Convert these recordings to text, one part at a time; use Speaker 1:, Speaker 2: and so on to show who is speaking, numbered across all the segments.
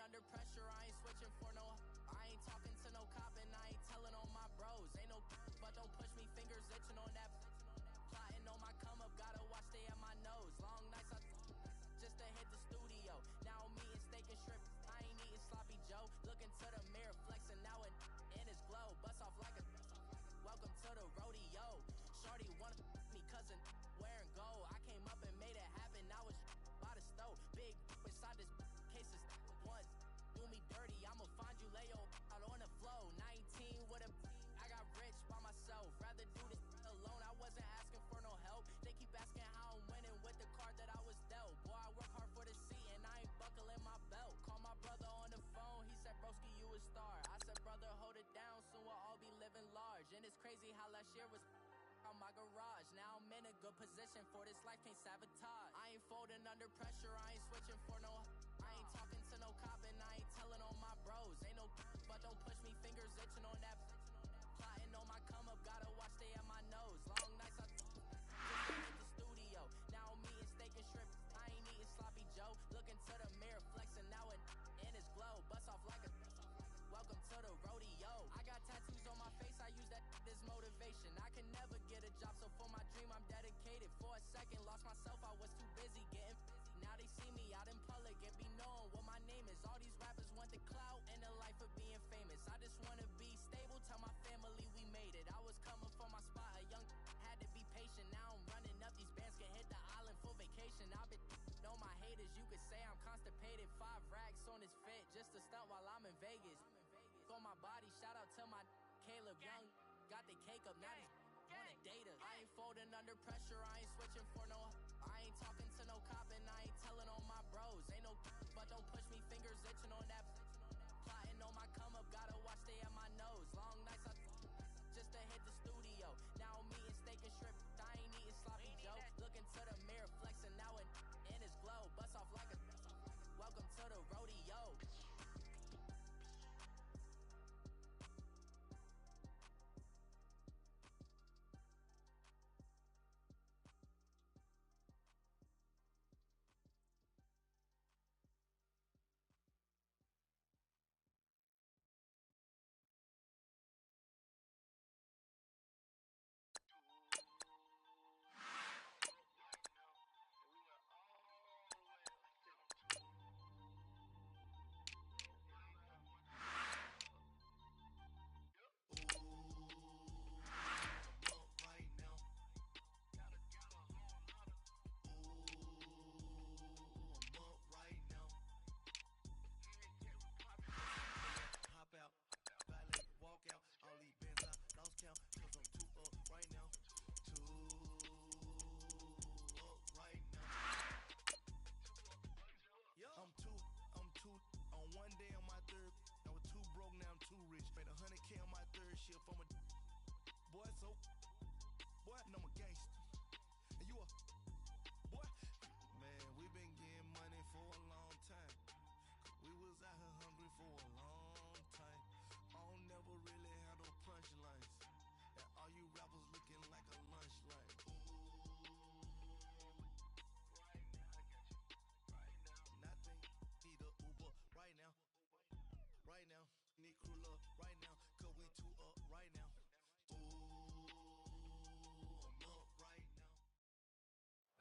Speaker 1: under pressure, I ain't switching for no. I ain't talking to no cop and I ain't telling on my bros. Ain't no but don't push me, fingers itching on that. Plotting on my come up, gotta watch they at my nose. Long nights I just to hit the studio. Now I'm eating steak and shrimp, I ain't eating sloppy Joe. Looking to the mirror, flexing now and in his glow. Bust off like a welcome to the rodeo. Shorty wanna me cousin wearing gold. I came up and made it happen, now it's by the stove. Big inside this cases once do me dirty, I'ma find you lay your out on the flow. 19 with a I got rich by myself, rather do this alone. I wasn't asking for no help, they keep asking how I'm winning with the card that I was dealt. Boy, I work hard for the seat and I ain't buckling my belt. Call my brother on the phone, he said broski you a star. I said brother hold it down, soon we'll all be living large. And it's crazy how last year was on my garage. Now I'm in a good position for this life, can't sabotage. I ain't folding under pressure, I ain't switching for no. I ain't talking to no cop and I ain't telling on my bros. Ain't no but don't push me, fingers itching on that. Plotting on my come up, gotta watch they at my nose. Long nights I just hit the studio. Now I'm eating steak and shrimp, I ain't eating sloppy Joe. Looking to the mirror, flexing now and in his glow. Bust off like a welcome to the rodeo. I got tattoos on my face, I use that as motivation. I can never get a job, so for my dream I'm dedicated. For a second, lost myself, I was too busy getting busy. Now they see me out in public and be knowing what my name is. All these rappers want the clout and the life of being famous. I just wanna be stable, tell my family we made it. I was coming for my spot, a young had to be patient. Now I'm running up, these bands can hit the island for vacation. I've been know my haters, you could say I'm constipated. 5 racks on his fit, just to stunt while I'm in Vegas. On my body, shout out to my Caleb Young. Got the cake up, now he's wanna date us. I ain't folding under pressure, I ain't switching for no. I ain't talking to no cop and I ain't telling on my bros. Ain't no but don't push me, fingers itching on that. Plotting on my come up, gotta watch they at my nose. Long nights I just to hit the studio. Now I'm eating steak and shrimp, I ain't eating sloppy Joe. Looking to the mirror, flexing now and in his glow. Bust off like a welcome to the rodeo.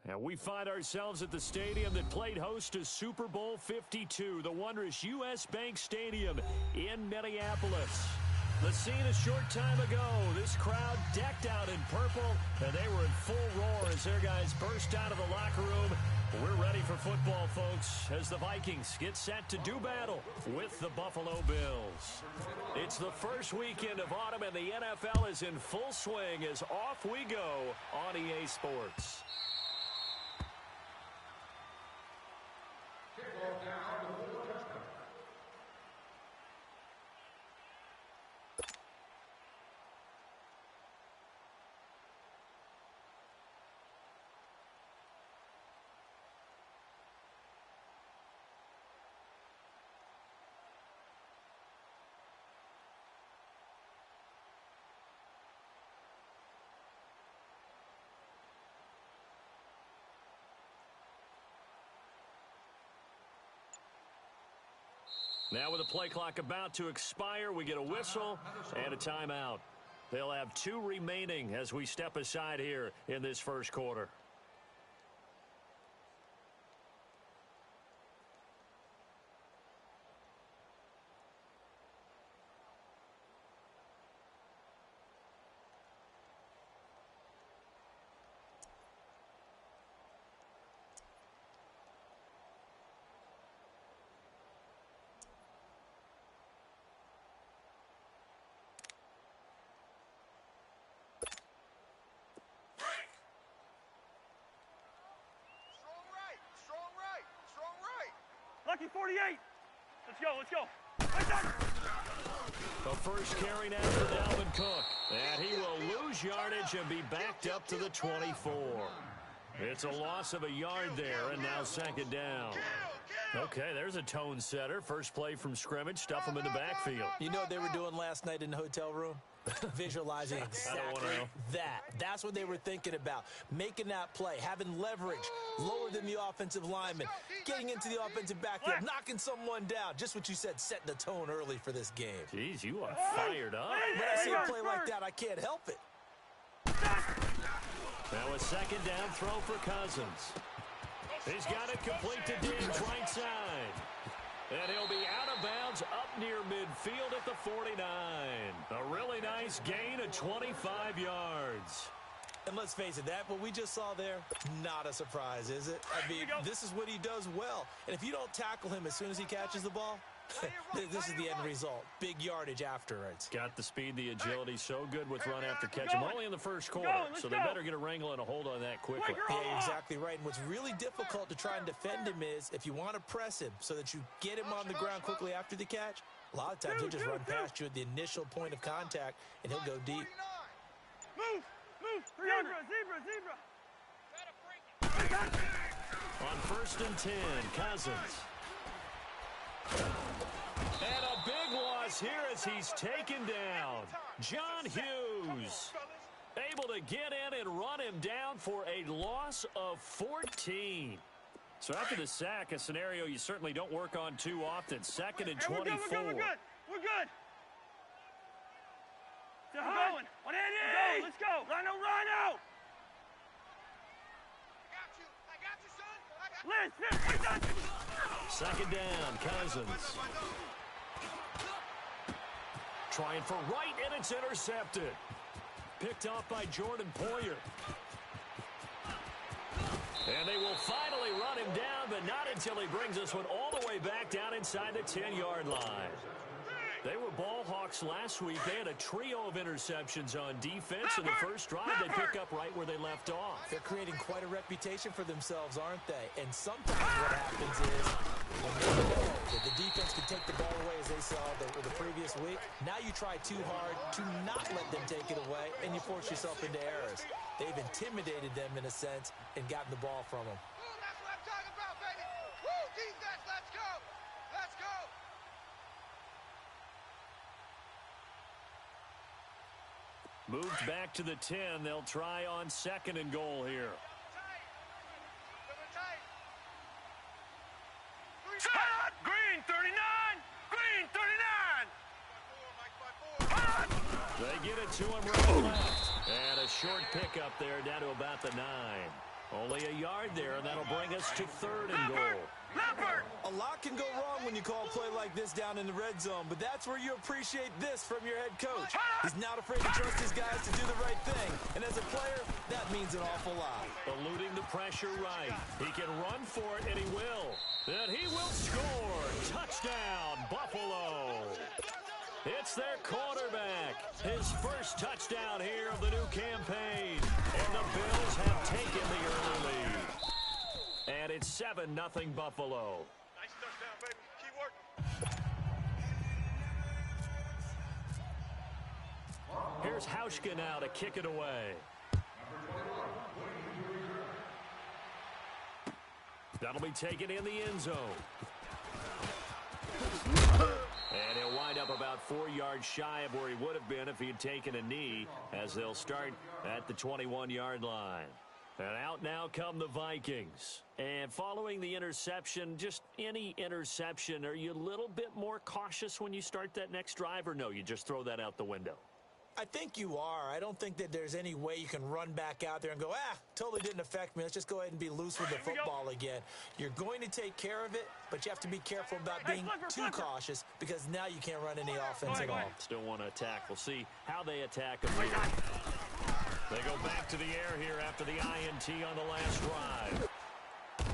Speaker 2: And we find ourselves at the stadium that played host to Super Bowl 52, the wondrous U.S. Bank Stadium in Minneapolis. The scene a short time ago, this crowd decked out in purple, and they were in full roar as their guys burst out of the locker room. We're ready for football, folks, as the Vikings get set to do battle with the Buffalo Bills. It's the first weekend of autumn, and the NFL is in full swing as off we go on EA Sports. Now with the play clock about to expire, we get a whistle and a timeout. They'll have 2 remaining as we step aside here in this first quarter.
Speaker 3: Lucky 48. Let's go, let's go.
Speaker 2: The first carry now for Dalvin Cook. And he will lose yardage and be backed up to the 24. It's a loss of a yard there, and now second down. Okay, there's a tone setter. First play from scrimmage, stuff him in the backfield.
Speaker 4: You know what they were doing last night in the hotel room? Visualizing exactly that. That's what they were thinking about. Making that play, having leverage, lower than the offensive lineman, getting into the offensive backfield, knocking someone down. Just what you said, setting the tone early for this game.
Speaker 2: Jeez, you are fired up.
Speaker 4: When I see a play like that, I can't help it.
Speaker 2: Now a second down throw for Cousins. He's got it complete to Diggs right side. And he'll be out of bounds up near midfield at the 49. A really nice gain of 25 yards.
Speaker 4: And let's face it, what we just saw there, not a surprise, is it? I mean, this is what he does well. And if you don't tackle him as soon as he catches the ball, this is the end result. Big yardage afterwards.
Speaker 2: Got the speed, the agility, so good with run after catch. I'm only in the first quarter, so they better get a wrangle and a hold on that quickly.
Speaker 4: Yeah, exactly right. And what's really difficult to try and defend him is if you want to press him so that you get him on the ground quickly after the catch, a lot of times he'll just run past you at the initial point of contact, and he'll go deep.
Speaker 3: Move! 300! Zebra!
Speaker 2: On first and 10, Cousins. And a big loss here as he's taken down. John Hughes able to get in and run him down for a loss of 14. So after the sack, a scenario you certainly don't work on too often. Second and 24.
Speaker 3: We're good. We're going. 180. Let's go. Rhino. I got you, son. Liz.
Speaker 2: Second down, Cousins. Trying for right, and it's intercepted. Picked off by Jordan Poyer. And they will finally run him down, but not until he brings this one all the way back down inside the 10-yard line. They were ball hawks last week. They had a trio of interceptions on defense. In the first drive, they pick up right where they left off.
Speaker 4: They're creating quite a reputation for themselves, aren't they? And sometimes what happens is when they know that the defense can take the ball away as they saw the previous week, now you try too hard to not let them take it away, and you force yourself into errors. They've intimidated them in a sense and gotten the ball from them.
Speaker 5: That's what I'm talking about, baby. Woo, defense, let's go. Let's go.
Speaker 2: Moved back to the 10. They'll try on second and goal here.
Speaker 3: Green 39.
Speaker 2: They get it to him right left. And a short pickup there down to about the 9. Only a yard there, and that'll bring us to third and goal.
Speaker 4: A lot can go wrong when you call a play like this down in the red zone, but that's where you appreciate this from your head coach. He's not afraid to trust his guys to do the right thing, and as a player, that means an awful lot.
Speaker 2: Eluding the pressure right. He can run for it, and he will. And he will score. Touchdown, Buffalo. It's their quarterback. His first touchdown here of the new campaign. And the Bills have taken the early lead. And it's 7-0 Buffalo.
Speaker 5: Nice touchdown, baby. Keep working.
Speaker 2: Here's Hauschka now to kick it away. That'll be taken in the end zone. And he'll wind up about 4 yards shy of where he would have been if he had taken a knee, as they'll start at the 21-yard line. And out now come the Vikings. And following the interception, just any interception, are you a little bit more cautious when you start that next drive, or no, you just throw that out the window?
Speaker 4: I think you are. I don't think that there's any way you can run back out there and go, totally didn't affect me. Let's just go ahead and be loose with the football again. You're going to take care of it, but you have to be careful about being too cautious because now you can't run any offense at all.
Speaker 2: Still want to attack. We'll see how they attack them here. They go back to the air here after the INT on the last drive.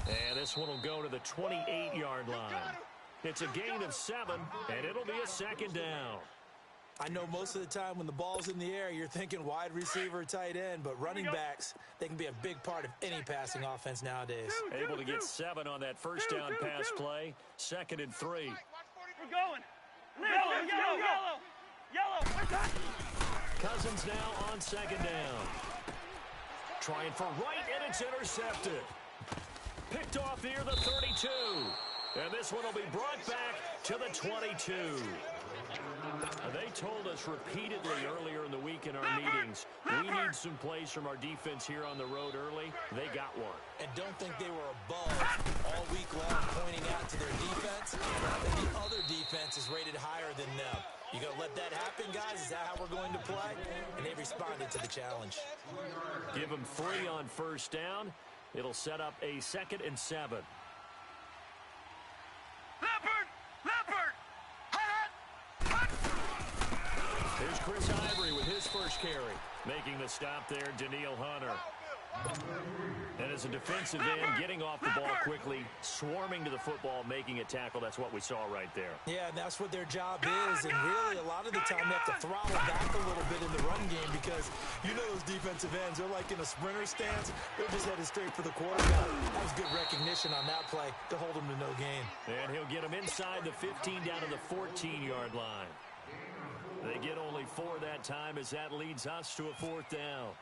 Speaker 2: And this one will go to the 28-yard line. It's a gain of 7, and it'll be a second down.
Speaker 4: I know most of the time when the ball's in the air, you're thinking wide receiver, tight end, but running backs, they can be a big part of any passing offense nowadays.
Speaker 2: Able to get 7 on that first down pass play. 2nd and 3.
Speaker 3: We're going. Yellow.
Speaker 2: Cousins now on 2nd down. Trying for right, and it's intercepted. Picked off near the 32. And this one will be brought back to the 22. They told us repeatedly earlier in the week in our meetings, we need some plays from our defense here on the road early. They got one.
Speaker 4: And don't think they were above all week long pointing out to their defense. And the other defense is rated higher than them. You going to let that happen, guys? Is that how we're going to play? And they responded to the challenge.
Speaker 2: Give them 3 on first down. It'll set up a 2nd and 7. Here's Chris Ivory with his first carry. Making the stop there, Daniil Hunter. And as a defensive end, getting off the ball quickly, swarming to the football, making a tackle. That's what we saw right there.
Speaker 4: Yeah, and that's what their job is. And really, a lot of the time, they have to throttle back a little bit in the run game because you know those defensive ends, they're like in a sprinter stance. They're just headed straight for the quarterback. That was good recognition on that play to hold them to no gain.
Speaker 2: And he'll get them inside the 15 down to the 14-yard line. They get only 4 that time as that leads us to a 4th down.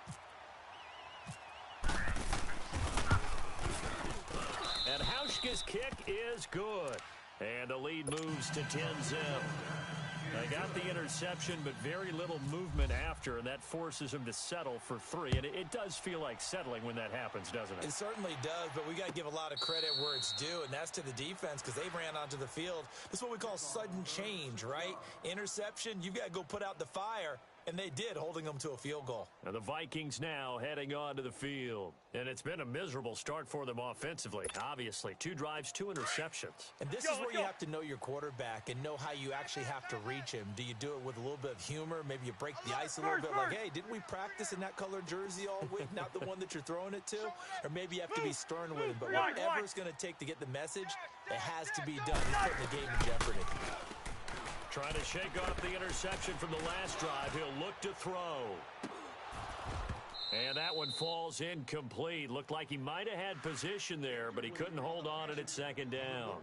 Speaker 2: And Hauschka's kick is good. And the lead moves to 10-zip. They got the interception, but very little movement after, and that forces them to settle for 3. And it does feel like settling when that happens, doesn't it?
Speaker 4: It certainly does, but we got to give a lot of credit where it's due, and that's to the defense because they ran onto the field. This is what we call sudden change, right? Interception, you've got to go put out the fire. And they did, holding them to a field goal.
Speaker 2: And the Vikings now heading onto the field. And it's been a miserable start for them offensively. Obviously, 2 drives, 2 interceptions.
Speaker 4: And this is where you have to know your quarterback and know how you actually have to reach him. Do you do it with a little bit of humor? Maybe you break the ice a little bit like, hey, didn't we practice in that colored jersey all week? Not the one that you're throwing it to? Or maybe you have to be stern with him. But whatever it's going to take to get the message, it has to be done. He's putting the game in jeopardy.
Speaker 2: Trying to shake off the interception from the last drive. He'll look to throw. And that one falls incomplete. Looked like he might have had position there, but he couldn't hold on at 2nd down.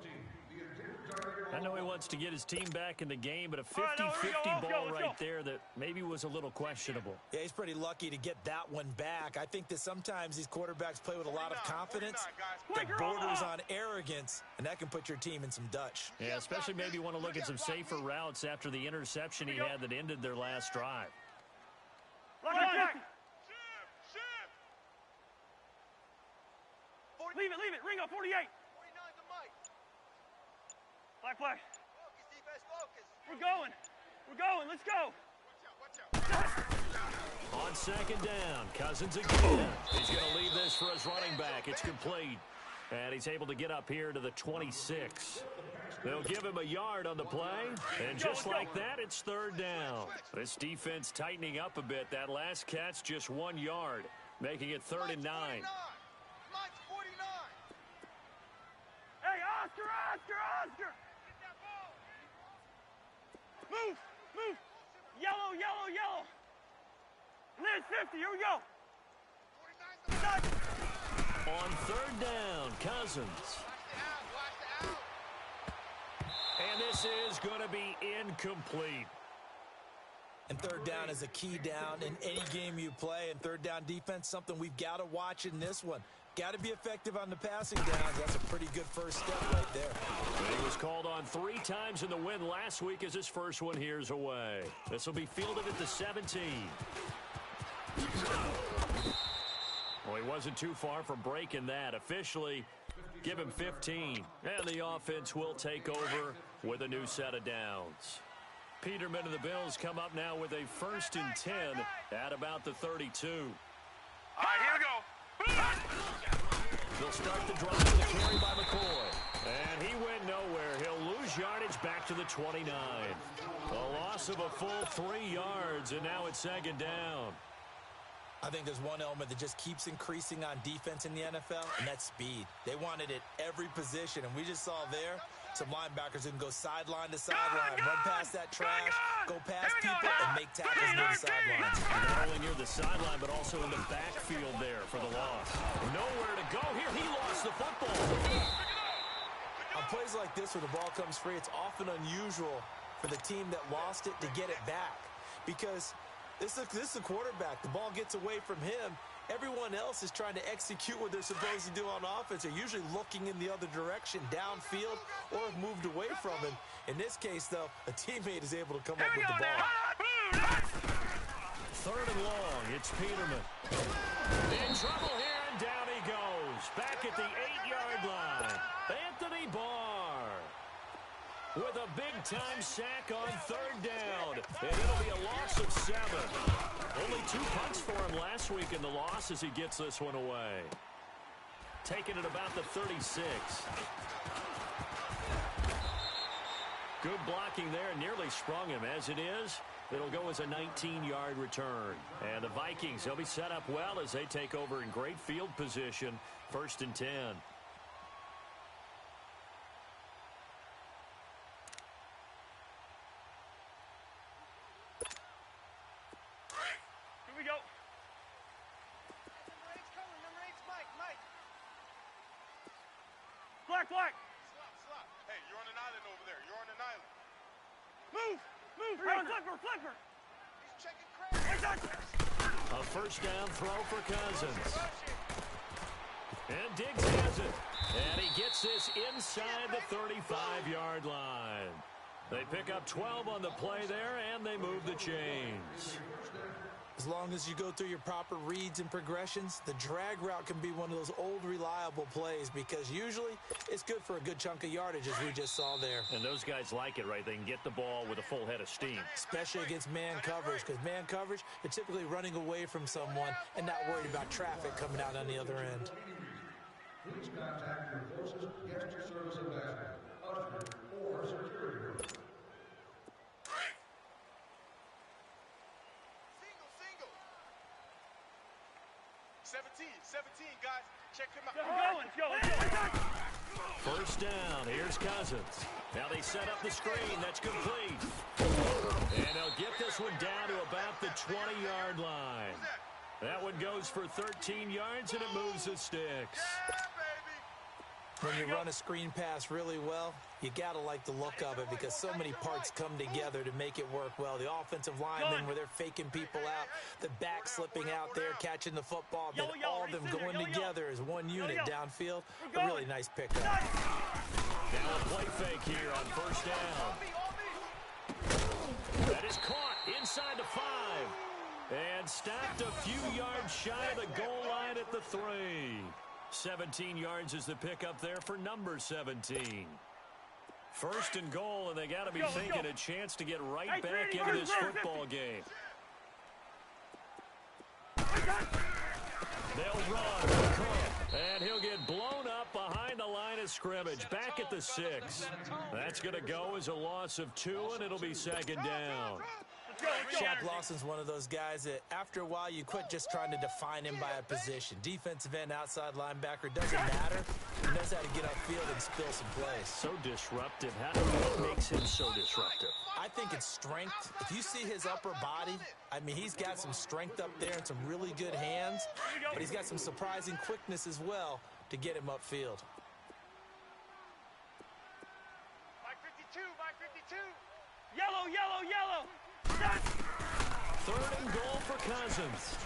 Speaker 2: I know he wants to get his team back in the game, but a 50-50 ball right there that maybe was a little questionable.
Speaker 4: Yeah, he's pretty lucky to get that one back. I think that sometimes these quarterbacks play with a lot of confidence that borders on arrogance, and that can put your team in some Dutch.
Speaker 2: Yeah, especially maybe want to look at some safer routes after the interception he had that ended their last drive.
Speaker 3: Leave it. Ringo, 48. Flag. We're going. Let's go.
Speaker 2: On 2nd down, Cousins again. He's going to leave this for his running back. It's complete. And he's able to get up here to the 26. They'll give him a yard on the play. And just like that, it's 3rd down. This defense tightening up a bit. That last catch, just 1 yard, making it 3rd and 9.
Speaker 3: Hey, Oscar! Move! Yellow! Liz, 50, here we go!
Speaker 2: On 3rd down, Cousins. And this is going to be incomplete.
Speaker 4: And 3rd down is a key down in any game you play. And 3rd down defense, something we've got to watch in this one. Got to be effective on the passing downs. That's a pretty good first step right there.
Speaker 2: He was called on 3 times in the win last week as his first one here's away. This will be fielded at the 17. he wasn't too far from breaking that. Officially, give him 15. And the offense will take over with a new set of downs. Peterman and the Bills come up now with a 1st and 10 at about the 32.
Speaker 3: All right, here we go.
Speaker 2: They'll start the drive with a carry by McCoy. And he went nowhere. He'll lose yardage back to the 29. A loss of a full 3 yards, and now it's 2nd down.
Speaker 4: I think there's one element that just keeps increasing on defense in the NFL, and that's speed. They want it at every position, and we just saw there some linebackers who can go sideline to sideline, run past that trash, go past people, and make tackles near the sidelines.
Speaker 2: Not only near the sideline, but also in the backfield there for the loss. Nowhere to go here. He lost the football.
Speaker 4: On plays like this where the ball comes free, it's often unusual for the team that lost it to get it back, because this is a quarterback. The ball gets away from him. Everyone else is trying to execute what they're supposed to do on offense. They're usually looking in the other direction, downfield, or have moved away from him. In this case, though, a teammate is able to come up with the ball.
Speaker 2: 3rd and long. It's Peterman. In trouble here, and down he goes. Back at the 8-yard line. Anthony Barr with a big-time sack on 3rd down. And it'll be a loss of 7. Only 2 punts for him last week in the loss as he gets this one away. Taking it about the 36. Good blocking there. Nearly sprung him. As it is, it'll go as a 19-yard return. And the Vikings, they'll be set up well as they take over in great field position. 1st and 10.
Speaker 3: Black.
Speaker 5: Slop. Hey, you're on an island over there. You're on an island.
Speaker 3: Move. Hey, flipper.
Speaker 5: He's checking crazy.
Speaker 2: A 1st down throw for Cousins. And Diggs has it. And he gets this inside the 35-yard line. They pick up 12 on the play there, and they move the chains.
Speaker 4: As long as you go through your proper reads and progressions, the drag route can be one of those old reliable plays because usually it's good for a good chunk of yardage, as we just saw there.
Speaker 2: And those guys like it, right? They can get the ball with a full head of steam.
Speaker 4: Especially against man coverage, because man coverage, you're typically running away from someone and not worried about traffic coming out on the other end.
Speaker 6: Please contact your closest guest service ambassador, usher, or security group.
Speaker 5: Single. 17, guys. Check him out.
Speaker 3: Let's go.
Speaker 2: 1st down. Here's Cousins. Now they set up the screen. That's complete. And they'll get this one down to about the 20-yard line. That one goes for 13 yards, and it moves the sticks.
Speaker 4: When you run a screen pass really well, you got to like the look of it because so many parts come together to make it work well. The offensive linemen, where they're faking people out, the back slipping out there, catching the football, then all of them going together as one unit downfield. A really nice pickup.
Speaker 2: Now a play fake here on 1st down. That is caught inside the 5. And stopped a few yards shy of the goal line at the 3. 17 yards is the pickup there for number 17. 1st and goal, and they got to be thinking a chance to get right back into this football game. They'll run, and he'll get blown up behind the line of scrimmage, back at the 6. That's going to go as a loss of 2, and it'll be 2nd down.
Speaker 4: Shaq Lawson's one of those guys that after a while you quit just trying to define him by a position. Defensive end, outside linebacker, doesn't matter. He knows how to get upfield and spill some plays.
Speaker 2: So disruptive. What makes him so disruptive?
Speaker 4: I think it's strength. If you see his upper body, I mean, he's got some strength up there and some really good hands, but he's got some surprising quickness as well to get him upfield.
Speaker 5: By 52.
Speaker 3: Yellow.
Speaker 2: 3rd and goal for Cousins.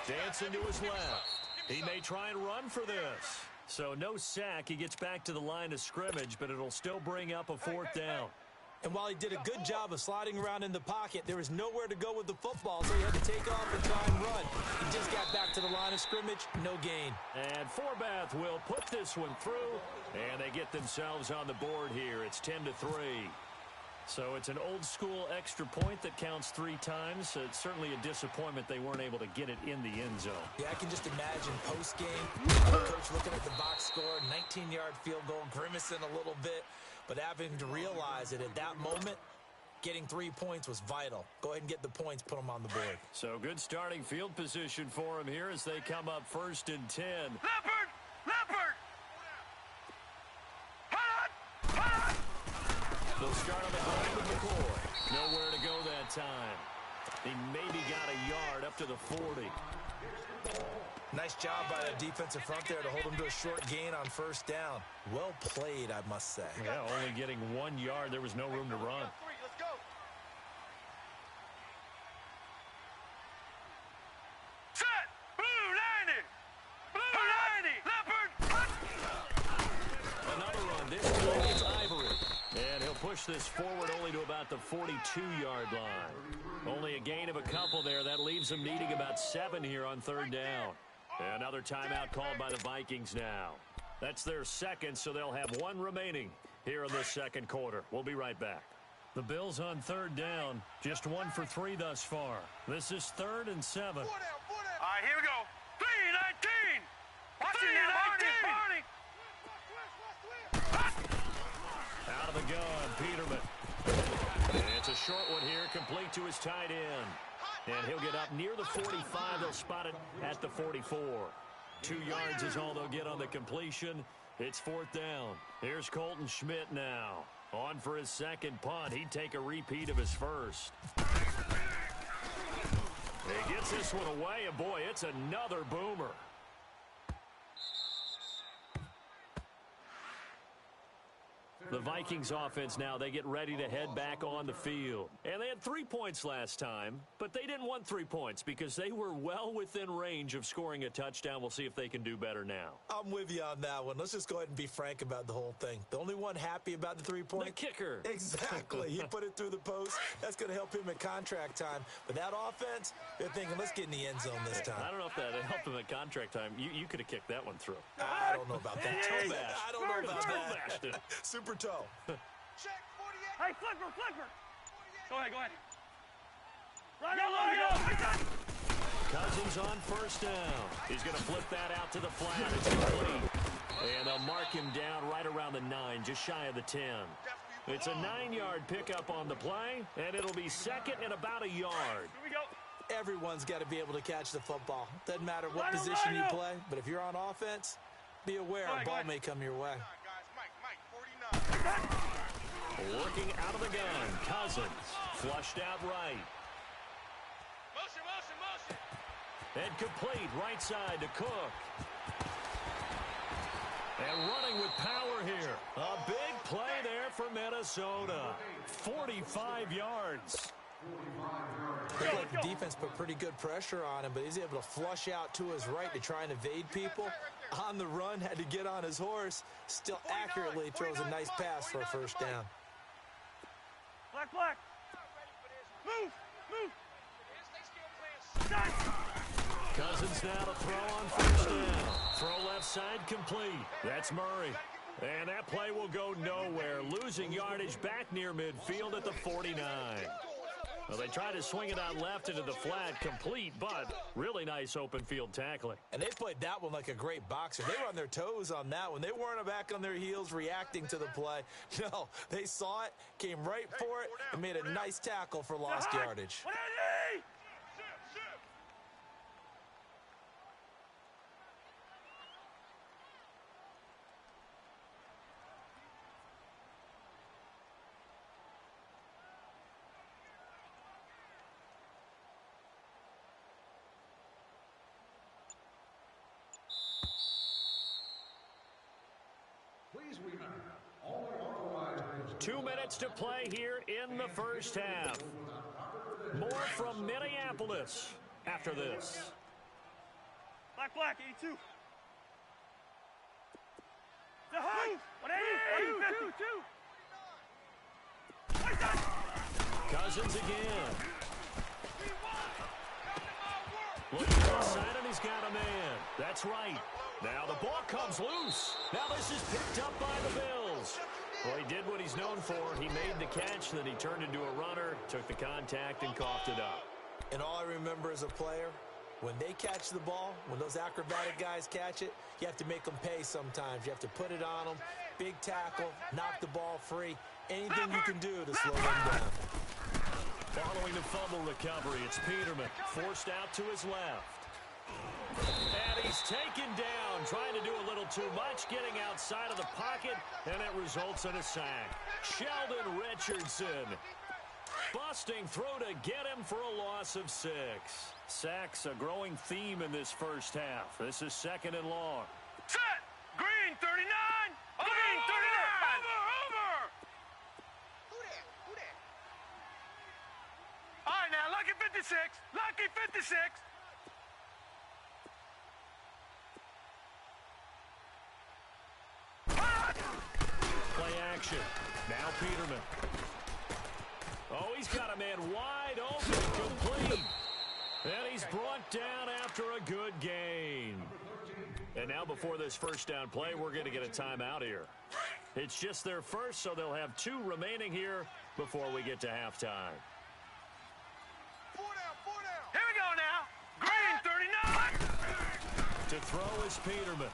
Speaker 2: Dancing to his left. He may try and run for this. So no sack. He gets back to the line of scrimmage, but it'll still bring up a 4th down.
Speaker 4: And while he did a good job of sliding around in the pocket, there was nowhere to go with the football, so he had to take off and try and run. He just got back to the line of scrimmage, no gain.
Speaker 2: And Forbath will put this one through, and they get themselves on the board here. It's 10-3. So it's an old-school extra point that counts 3 times. It's certainly a disappointment they weren't able to get it in the end zone.
Speaker 4: Yeah, I can just imagine post-game, coach looking at the box score, 19-yard field goal, grimacing a little bit, but having to realize that at that moment, getting 3 points was vital. Go ahead and get the points, put them on the board.
Speaker 2: So good starting field position for them here as they come up 1st and 10.
Speaker 3: Leopard! Leopard!
Speaker 2: They'll start on the ground with McCoy. Nowhere to go that time. He maybe got a yard up to the 40.
Speaker 4: Nice job by the defensive front there to hold him to a short gain on 1st down. Well played, I must say.
Speaker 2: Yeah, only getting 1 yard. There was no room to run.
Speaker 5: Let's go.
Speaker 3: Set! Blue 90! Blue 90! Leopard!
Speaker 2: Another run. This time it's Ivory. And he'll push this forward only to about the 42-yard line. Only a gain of a couple there. That leaves them needing about 7 here on 3rd down. Another timeout called by the Vikings now. That's their second, so they'll have 1 remaining here in this 2nd quarter. We'll be right back. The Bills on 3rd down. Just 1 for 3 thus far. This is 3rd and 7.
Speaker 5: 4 down, 4 down.
Speaker 3: All right, here we go. 3-19! Watch it now, Barney!
Speaker 2: Out of the gun, Peterman. And it's a short one here, complete to his tight end. And he'll get up near the 45. They'll spot it at the 44. 2 yards is all they'll get on the completion. It's 4th down. Here's Colton Schmidt now. On for his 2nd punt. He'd take a repeat of his 1st. He gets this one away, and boy, it's another boomer. The Vikings offense now, they get ready to head back on the field. And they had 3 points last time, but they didn't want 3 points because they were well within range of scoring a touchdown. We'll see if they can do better now.
Speaker 4: I'm with you on that one. Let's just go ahead and be frank about the whole thing. The only one happy about the 3-point?
Speaker 2: The kicker.
Speaker 4: Exactly. He put it through the post. That's going to help him at contract time. But that offense, they're thinking, let's get in the end zone this time.
Speaker 2: I don't know if that helped him at contract time. You could have kicked that one through.
Speaker 4: I don't know about that.
Speaker 2: Toe bash.
Speaker 4: I don't know about
Speaker 2: Bashed
Speaker 4: that.
Speaker 2: it.
Speaker 4: Super toe.
Speaker 5: Check 48.
Speaker 3: Hey, flipper! Go ahead. Run, yellow!
Speaker 2: Cousins on 1st down. He's going to flip that out to the flat. It's complete. And they'll mark him down right around the 9, just shy of the 10. It's a 9-yard pickup on the play, and it'll be 2nd and about a yard.
Speaker 3: Here we go.
Speaker 4: Everyone's got to be able to catch the football. Doesn't matter what position you play, but if you're on offense, be aware a ball may come your way.
Speaker 5: Guys, Mike, 49.
Speaker 2: Working out of the gun. Cousins flushed out right.
Speaker 3: Motion.
Speaker 2: And complete right side to Cook. And running with power here. A big play there for Minnesota. 45 yards.
Speaker 4: Looked like the defense put pretty good pressure on him, but he's able to flush out to his right to try and evade people. On the run, had to get on his horse. Still accurately throws a nice pass for a 1st down.
Speaker 3: Black. Move.
Speaker 2: Cousins now to throw on 1st down. Throw left side complete. That's Murray. And that play will go nowhere. Losing yardage back near midfield at the 49. Well, they try to swing it out left into the flat, complete, but really nice open field tackling.
Speaker 4: And they played that one like a great boxer. They were on their toes on that one. They weren't back on their heels reacting to the play. No, they saw it, came right for it, and made a nice tackle for lost yardage.
Speaker 6: Please remember, all authorized players
Speaker 2: 2 minutes to play here in the 1st half. More from Minneapolis after this.
Speaker 3: Black, 82. The high. 180.
Speaker 2: Cousins again. Looking inside, and he's got a man. That's right. Now the ball comes loose. Now this is picked up by the Bills. Well, he did what he's known for. He made the catch, then he turned into a runner, took the contact, and coughed it up.
Speaker 4: And all I remember as a player, when they catch the ball, when those acrobatic guys catch it, you have to make them pay sometimes. You have to put it on them, big tackle, knock the ball free, anything you can do to slow them down.
Speaker 2: Following the fumble recovery, it's Peterman, forced out to his left. And he's taken down, trying to do a little too much, getting outside of the pocket, and it results in a sack. Sheldon Richardson busting through to get him for a loss of 6. Sacks, a growing theme in this first half. This is 2nd and long.
Speaker 3: Set! Green 39! Green 39! Over!
Speaker 5: Who that? Who that?
Speaker 3: All right, now, lucky 56. Lucky 56.
Speaker 2: Play action. Now Peterman. Oh, he's got a man wide open, complete. And he's brought down after a good gain. And now before this first down play, we're going to get a timeout here. It's just their first, so they'll have 2 remaining here before we get to halftime.
Speaker 5: 4 down.
Speaker 3: Here we go now. Green 39!
Speaker 2: To throw is Peterman.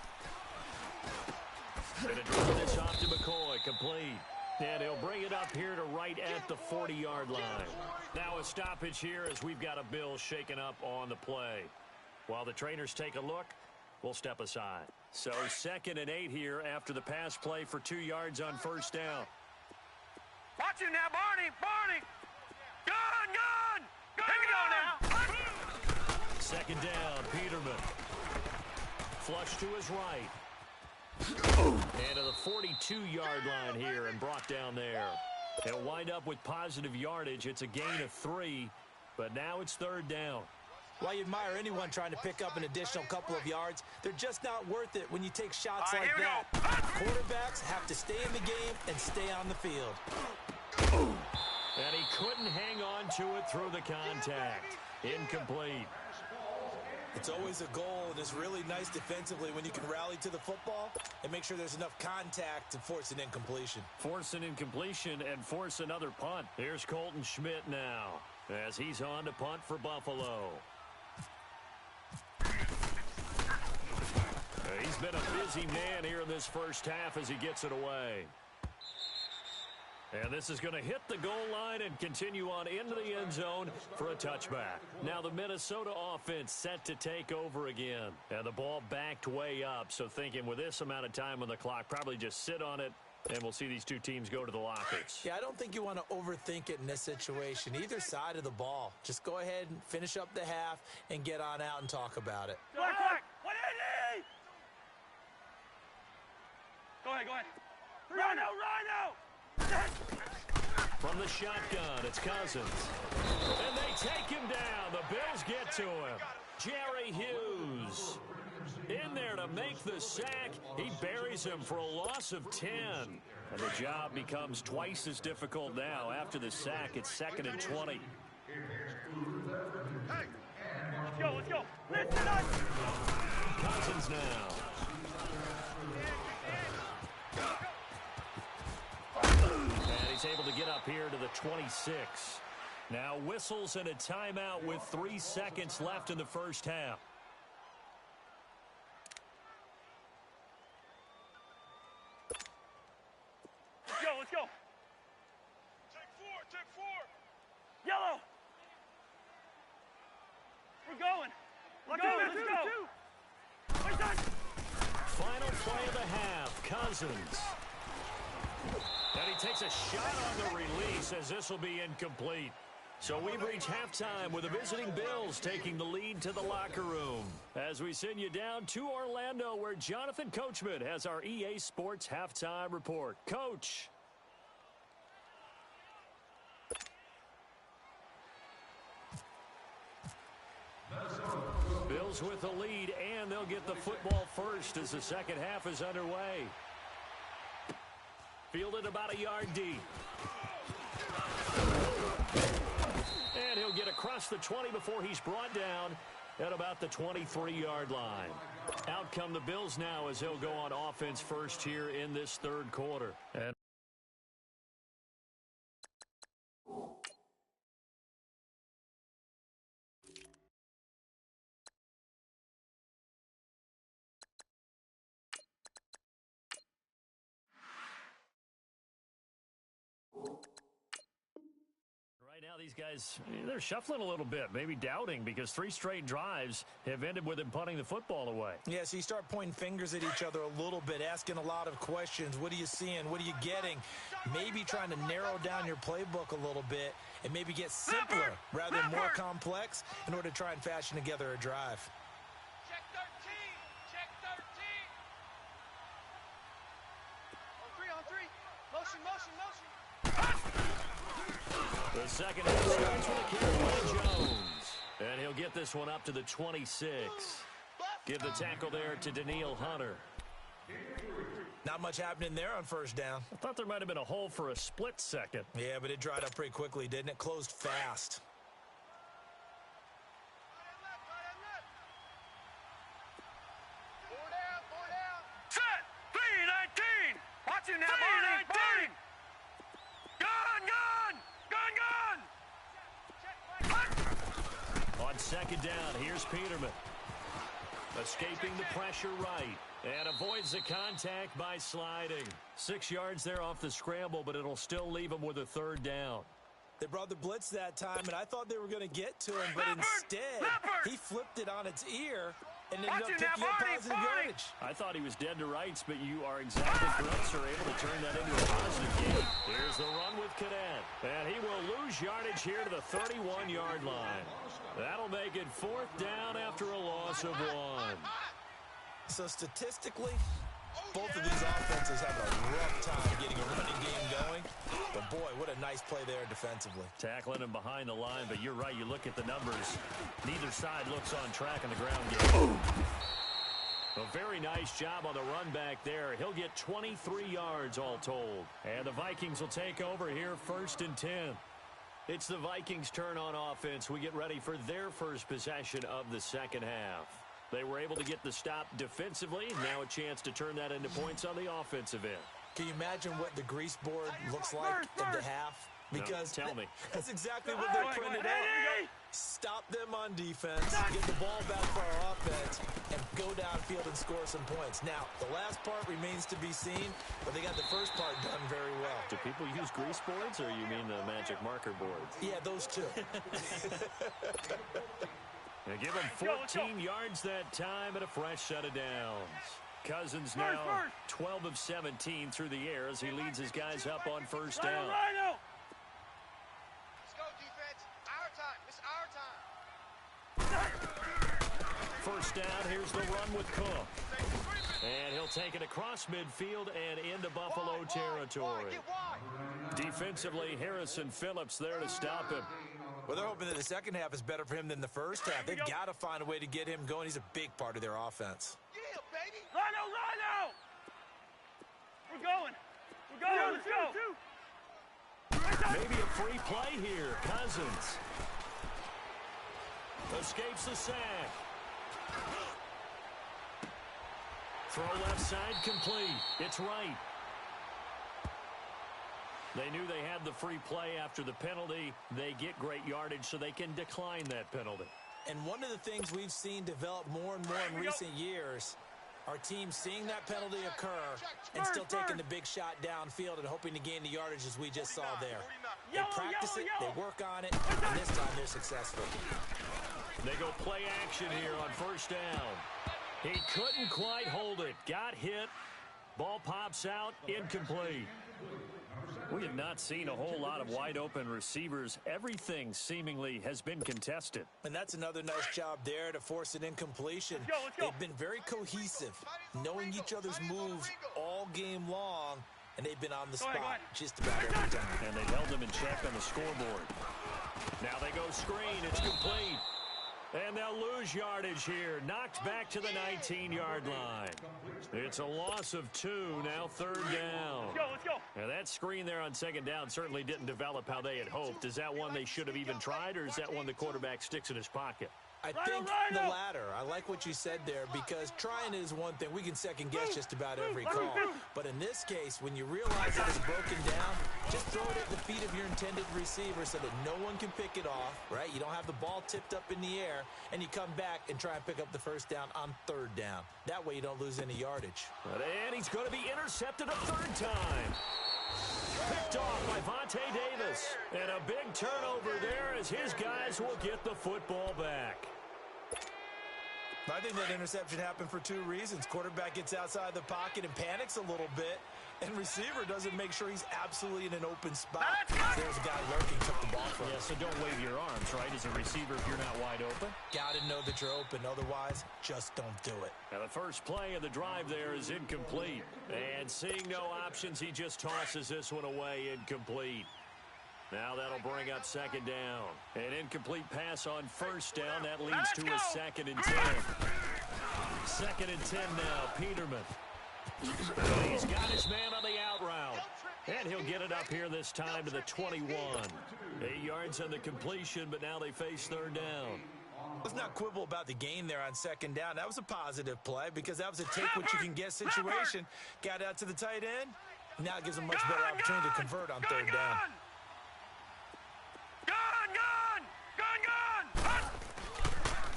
Speaker 2: And a drop this off to McCoy, complete. And he'll bring it up here to right at the 40-yard line. Now a stoppage here as we've got a Bill shaken up on the play. While the trainers take a look, we'll step aside. So 2nd and 8 here after the pass play for 2 yards on first down.
Speaker 3: Watch him now, Barney! Barney! Gun! Here we go now!
Speaker 2: 2nd down, Peterman. Flush to his right. And to the 42-yard line here and brought down there. He'll wind up with positive yardage. It's a gain of 3, but now it's 3rd down.
Speaker 4: While you admire anyone trying to pick up an additional couple of yards, they're just not worth it when you take shots like that. Quarterbacks have to stay in the game and stay on the field.
Speaker 2: And he couldn't hang on to it through the contact. Incomplete.
Speaker 4: It's always a goal, and it's really nice defensively when you can rally to the football and make sure there's enough contact to force an incompletion.
Speaker 2: Force an incompletion and force another punt. Here's Colton Schmidt now as he's on to punt for Buffalo. He's been a busy man here in this first half as he gets it away. And this is going to hit the goal line and continue on into the end zone for a touchback. Now the Minnesota offense set to take over again. And the ball backed way up. So thinking with this amount of time on the clock, probably just sit on it, and we'll see these 2 teams go to the lockers.
Speaker 4: Yeah, I don't think you want to overthink it in this situation. Either side of the ball. Just go ahead and finish up the half and get on out and talk about it.
Speaker 3: Black! 180! Go ahead. Rhino!
Speaker 2: From the shotgun, it's Cousins. And they take him down. The Bills get to him. Jerry Hughes in there to make the sack. He buries him for a loss of 10. And the job becomes twice as difficult now. After the sack, it's 2nd and 20.
Speaker 3: Let's go. Listen up!
Speaker 2: Cousins now. And he's able to get up here to the 26. Now whistles and a timeout with 3 seconds left in the first half.
Speaker 3: Let's go. Take 4. Yellow. We're going. Let's go.
Speaker 2: Final play of the half, Cousins. And he takes a shot on the release as this will be incomplete. So we've reached halftime with the visiting Bills taking the lead to the locker room. As we send you down to Orlando where Jonathan Coachman has our EA Sports halftime report. Coach. Bills with the lead, and they'll get the football first as the second half is underway. Fielded about a yard deep. And he'll get across the 20 before he's brought down at about the 23-yard line. Out come the Bills now as he'll go on offense first here in this third quarter. And right now, these guys, they're shuffling a little bit, maybe doubting, because 3 straight drives have ended with him punting the football away.
Speaker 4: Yeah, so you start pointing fingers at each other a little bit, asking a lot of questions. What are you seeing? What are you getting? Maybe trying to narrow down your playbook a little bit and maybe get simpler rather than more complex in order to try and fashion together a drive.
Speaker 5: Check 13. Check 13. On 3. Motion, motion, motion.
Speaker 2: The second half starts with a carry by Jones. And he'll get this one up to the 26. Give the tackle there to Daniil Hunter.
Speaker 4: Not much happening there on first down.
Speaker 2: I thought there might have been a hole for a split second.
Speaker 4: Yeah, but it dried up pretty quickly, didn't it? Closed fast.
Speaker 5: Four down.
Speaker 3: Set. 3-19. Watching that, Barney. Barney. Gun.
Speaker 2: On second down, here's Peterman. Escaping the pressure right. And avoids the contact by sliding. 6 yards there off the scramble, but it'll still leave him with a third down.
Speaker 4: They brought the blitz that time, and I thought they were going to get to him, but instead, he flipped it on its ear and ended up picking up positive yardage.
Speaker 2: I thought he was dead to rights, but you are exactly correct, sir. Able to turn that into a positive gain. Here's the run with Cadet. And he will lose yardage here to the 31-yard line. That'll make it 4th down after a loss of 1.
Speaker 4: So statistically, both of these offenses have a rough time getting a running game going. But, boy, what a nice play there defensively.
Speaker 2: Tackling him behind the line, but you're right. You look at the numbers. Neither side looks on track in the ground game. A very nice job on the run back there. He'll get 23 yards all told. And the Vikings will take over here 1st and 10. It's the Vikings' turn on offense. We get ready for their first possession of the second half. They were able to get the stop defensively. Now a chance to turn that into points on the offensive end.
Speaker 4: Can you imagine what the grease board looks like in the half? Because
Speaker 2: no, tell me.
Speaker 4: That's exactly what they printed out. Stop them on defense, get the ball back for our offense, and go downfield and score some points. Now, the last part remains to be seen, but they got the first part done very well.
Speaker 2: Do people use grease boards, or you mean the magic marker boards?
Speaker 4: Yeah, those two.
Speaker 2: They give him 14 yards that time and a fresh set of downs. Cousins now 12 of 17 through the air as he leads his guys up on first down.
Speaker 5: Let's go, defense. Our time. It's our time.
Speaker 2: First down, here's the run with Cook. And he'll take it across midfield and into Buffalo territory. Defensively, Harrison Phillips there to stop him.
Speaker 4: Well, they're hoping that the second half is better for him than the first half. They've got to find a way to get him going. He's a big part of their offense.
Speaker 5: Yeah, baby.
Speaker 3: Rhino! We're going. Let's go.
Speaker 2: Maybe a free play here. Cousins escapes the sack. Throw left side complete. It's right. They knew they had the free play after the penalty. They get great yardage so they can decline that penalty.
Speaker 4: And one of the things we've seen develop more and more in recent years, our team seeing that penalty occur and still taking the big shot downfield and hoping to gain the yardage as we just saw there. They practice it, they work on it, and this time they're successful.
Speaker 2: They go play action here on first down. He couldn't quite hold it. Got hit. Ball pops out. Incomplete. We have not seen a whole lot of wide-open receivers. Everything seemingly has been contested.
Speaker 4: And that's another nice job there to force an incompletion.
Speaker 3: Let's go.
Speaker 4: They've been very cohesive, knowing each other's moves all game long, and they've been on the spot just about every time.
Speaker 2: And they held them in check on the scoreboard. Now they go screen. It's complete. And they'll lose yardage here. Knocked back to the 19-yard line. It's a loss of 2, now 3rd down.
Speaker 3: Let's go.
Speaker 2: Now that screen there on 2nd down certainly didn't develop how they had hoped. Is that one they should have even tried, or is that one the quarterback sticks in his pocket?
Speaker 4: I think the latter. I like what you said there, because trying is one thing. We can second guess just about every call. But in this case, when you realize that it's broken down, just throw it at the feet of your intended receiver so that no one can pick it off, right? You don't have the ball tipped up in the air, and you come back and try and pick up the 1st down on 3rd down. That way you don't lose any yardage.
Speaker 2: And he's going to be intercepted a 3rd time. Picked off by Vontae Davis. And a big turnover there as his guys will get the football back.
Speaker 4: I think that interception happened for 2 reasons. Quarterback gets outside the pocket and panics a little bit, and receiver doesn't make sure he's absolutely in an open spot. There's a guy lurking, took the ball from him.
Speaker 2: Yeah, so don't wave your arms, right, as a receiver if you're not wide open.
Speaker 4: Got to know that you're open. Otherwise, just don't do it.
Speaker 2: Now the first play of the drive there is incomplete. And seeing no options, he just tosses this one away, incomplete. Now that'll bring up 2nd down. An incomplete pass on 1st down. That leads to a 2nd and 10. 2nd and 10 now, Peterman. He's got his man on the out route. And he'll get it up here this time to the 21. 8 yards on the completion, but now they face 3rd down.
Speaker 4: Let's not quibble about the gain there on 2nd down. That was a positive play because that was a take-what-you-can-get situation. Got out to the tight end. Now it gives them a much better opportunity to convert on 3rd down.
Speaker 3: Gone!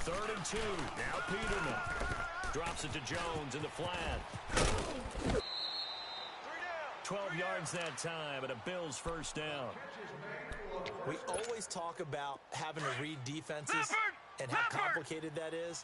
Speaker 2: 3rd and 2. Now Peterman. Drops it to Jones in the flat. 12 yards that time, and a Bills 1st down.
Speaker 4: We always talk about having to read defenses and how complicated that is.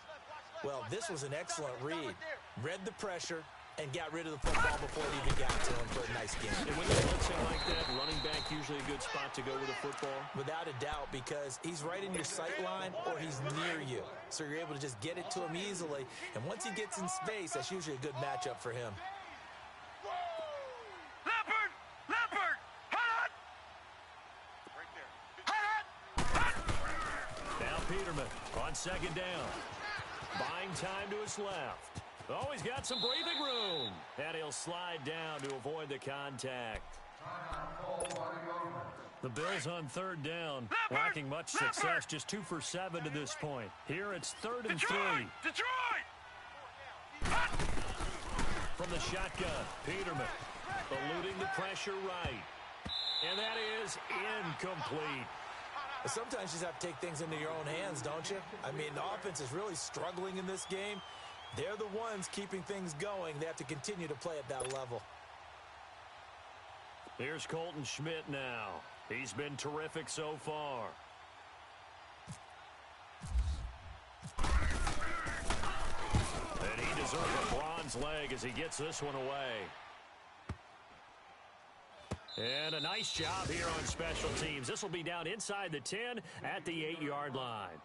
Speaker 4: Well, this was an excellent read. Read the pressure and got rid of the football before it even got to him for a nice game.
Speaker 2: And when you're blitzing like that, running back usually a good spot to go with a football?
Speaker 4: Without a doubt, because he's right in your sight line or he's near you. So you're able to just get it to him easily. And once he gets in space, that's usually a good matchup for him.
Speaker 3: Leopard! Hot! Right there.
Speaker 2: Now Peterman on 2nd down. Buying time to his left. Oh, he's got some breathing room. And he'll slide down to avoid the contact. The Bills on 3rd down, lacking much success, just 2 for 7 to this point. Here it's 3rd and 3.
Speaker 3: Detroit!
Speaker 2: From the shotgun, Peterman eluding the pressure right. And that is incomplete.
Speaker 4: Sometimes you just have to take things into your own hands, don't you? I mean, the offense is really struggling in this game. They're the ones keeping things going. They have to continue to play at that level.
Speaker 2: Here's Colton Schmidt now. He's been terrific so far. And he deserves a bronze leg as he gets this one away. And a nice job here on special teams. This will be down inside the 10 at the 8-yard line.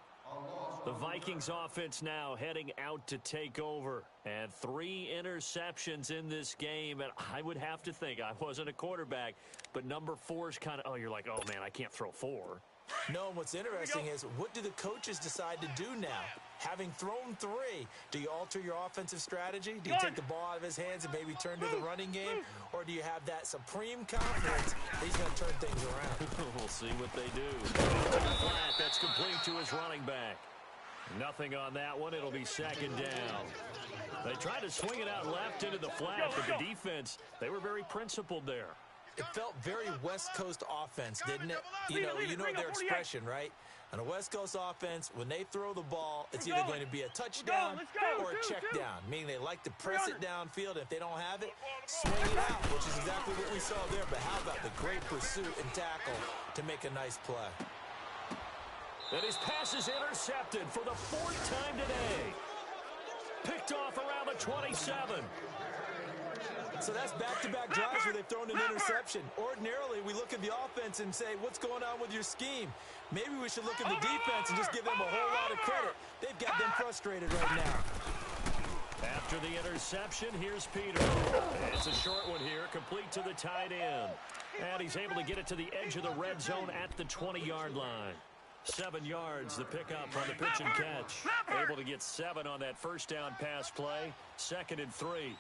Speaker 2: The Vikings offense now heading out to take over. And 3 interceptions in this game. And I would have to think, I wasn't a quarterback, but number 4 is kind of, oh, you're like, oh, man, I can't throw 4.
Speaker 4: No, and what's interesting is, what do the coaches decide to do now? Having thrown 3, do you alter your offensive strategy? Do you take the ball out of his hands and maybe turn to the running game? Or do you have that supreme confidence that he's going to turn things around?
Speaker 2: We'll see what they do. To the flat, that's complete to his running back. Nothing on that one. It'll be 2nd down. They tried to swing it out left into the flat, but the defense, they were very principled there.
Speaker 4: It felt very West Coast offense, didn't it? You know their expression, right? On a West Coast offense, when they throw the ball, it's either going to be a touchdown or a check down, meaning they like to press it downfield. If they don't have it, swing it out, which is exactly what we saw there. But how about the great pursuit and tackle to make a nice play?
Speaker 2: And his pass is intercepted for the 4th time today. Picked off around the 27.
Speaker 4: So that's back-to-back drives where they've thrown an interception. Ordinarily, we look at the offense and say, what's going on with your scheme? Maybe we should look at the defense and just give them a whole lot of credit. They've got them frustrated right now.
Speaker 2: After the interception, here's Peter. It's a short one here, complete to the tight end. And he's able to get it to the edge of the red zone at the 20-yard line. 7 yards, the pickup on the pitch and catch. Able to get 7 on that 1st down pass play. 2nd and 3.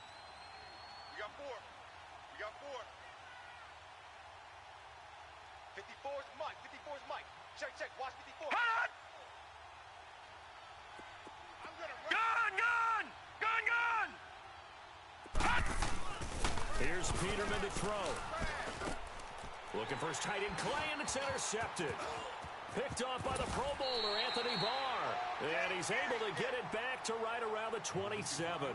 Speaker 5: got four. We got four. 54's Mike. 54's Mike. Check, check. Watch 54.
Speaker 3: Hot!
Speaker 5: I'm gonna run.
Speaker 3: Gun, gun! Gun, gun! Hot!
Speaker 2: Here's Peterman to throw. Looking for his tight end Clay, and it's intercepted. Picked off by the Pro Bowler, Anthony Barr. And he's able to get it back to right around the 27.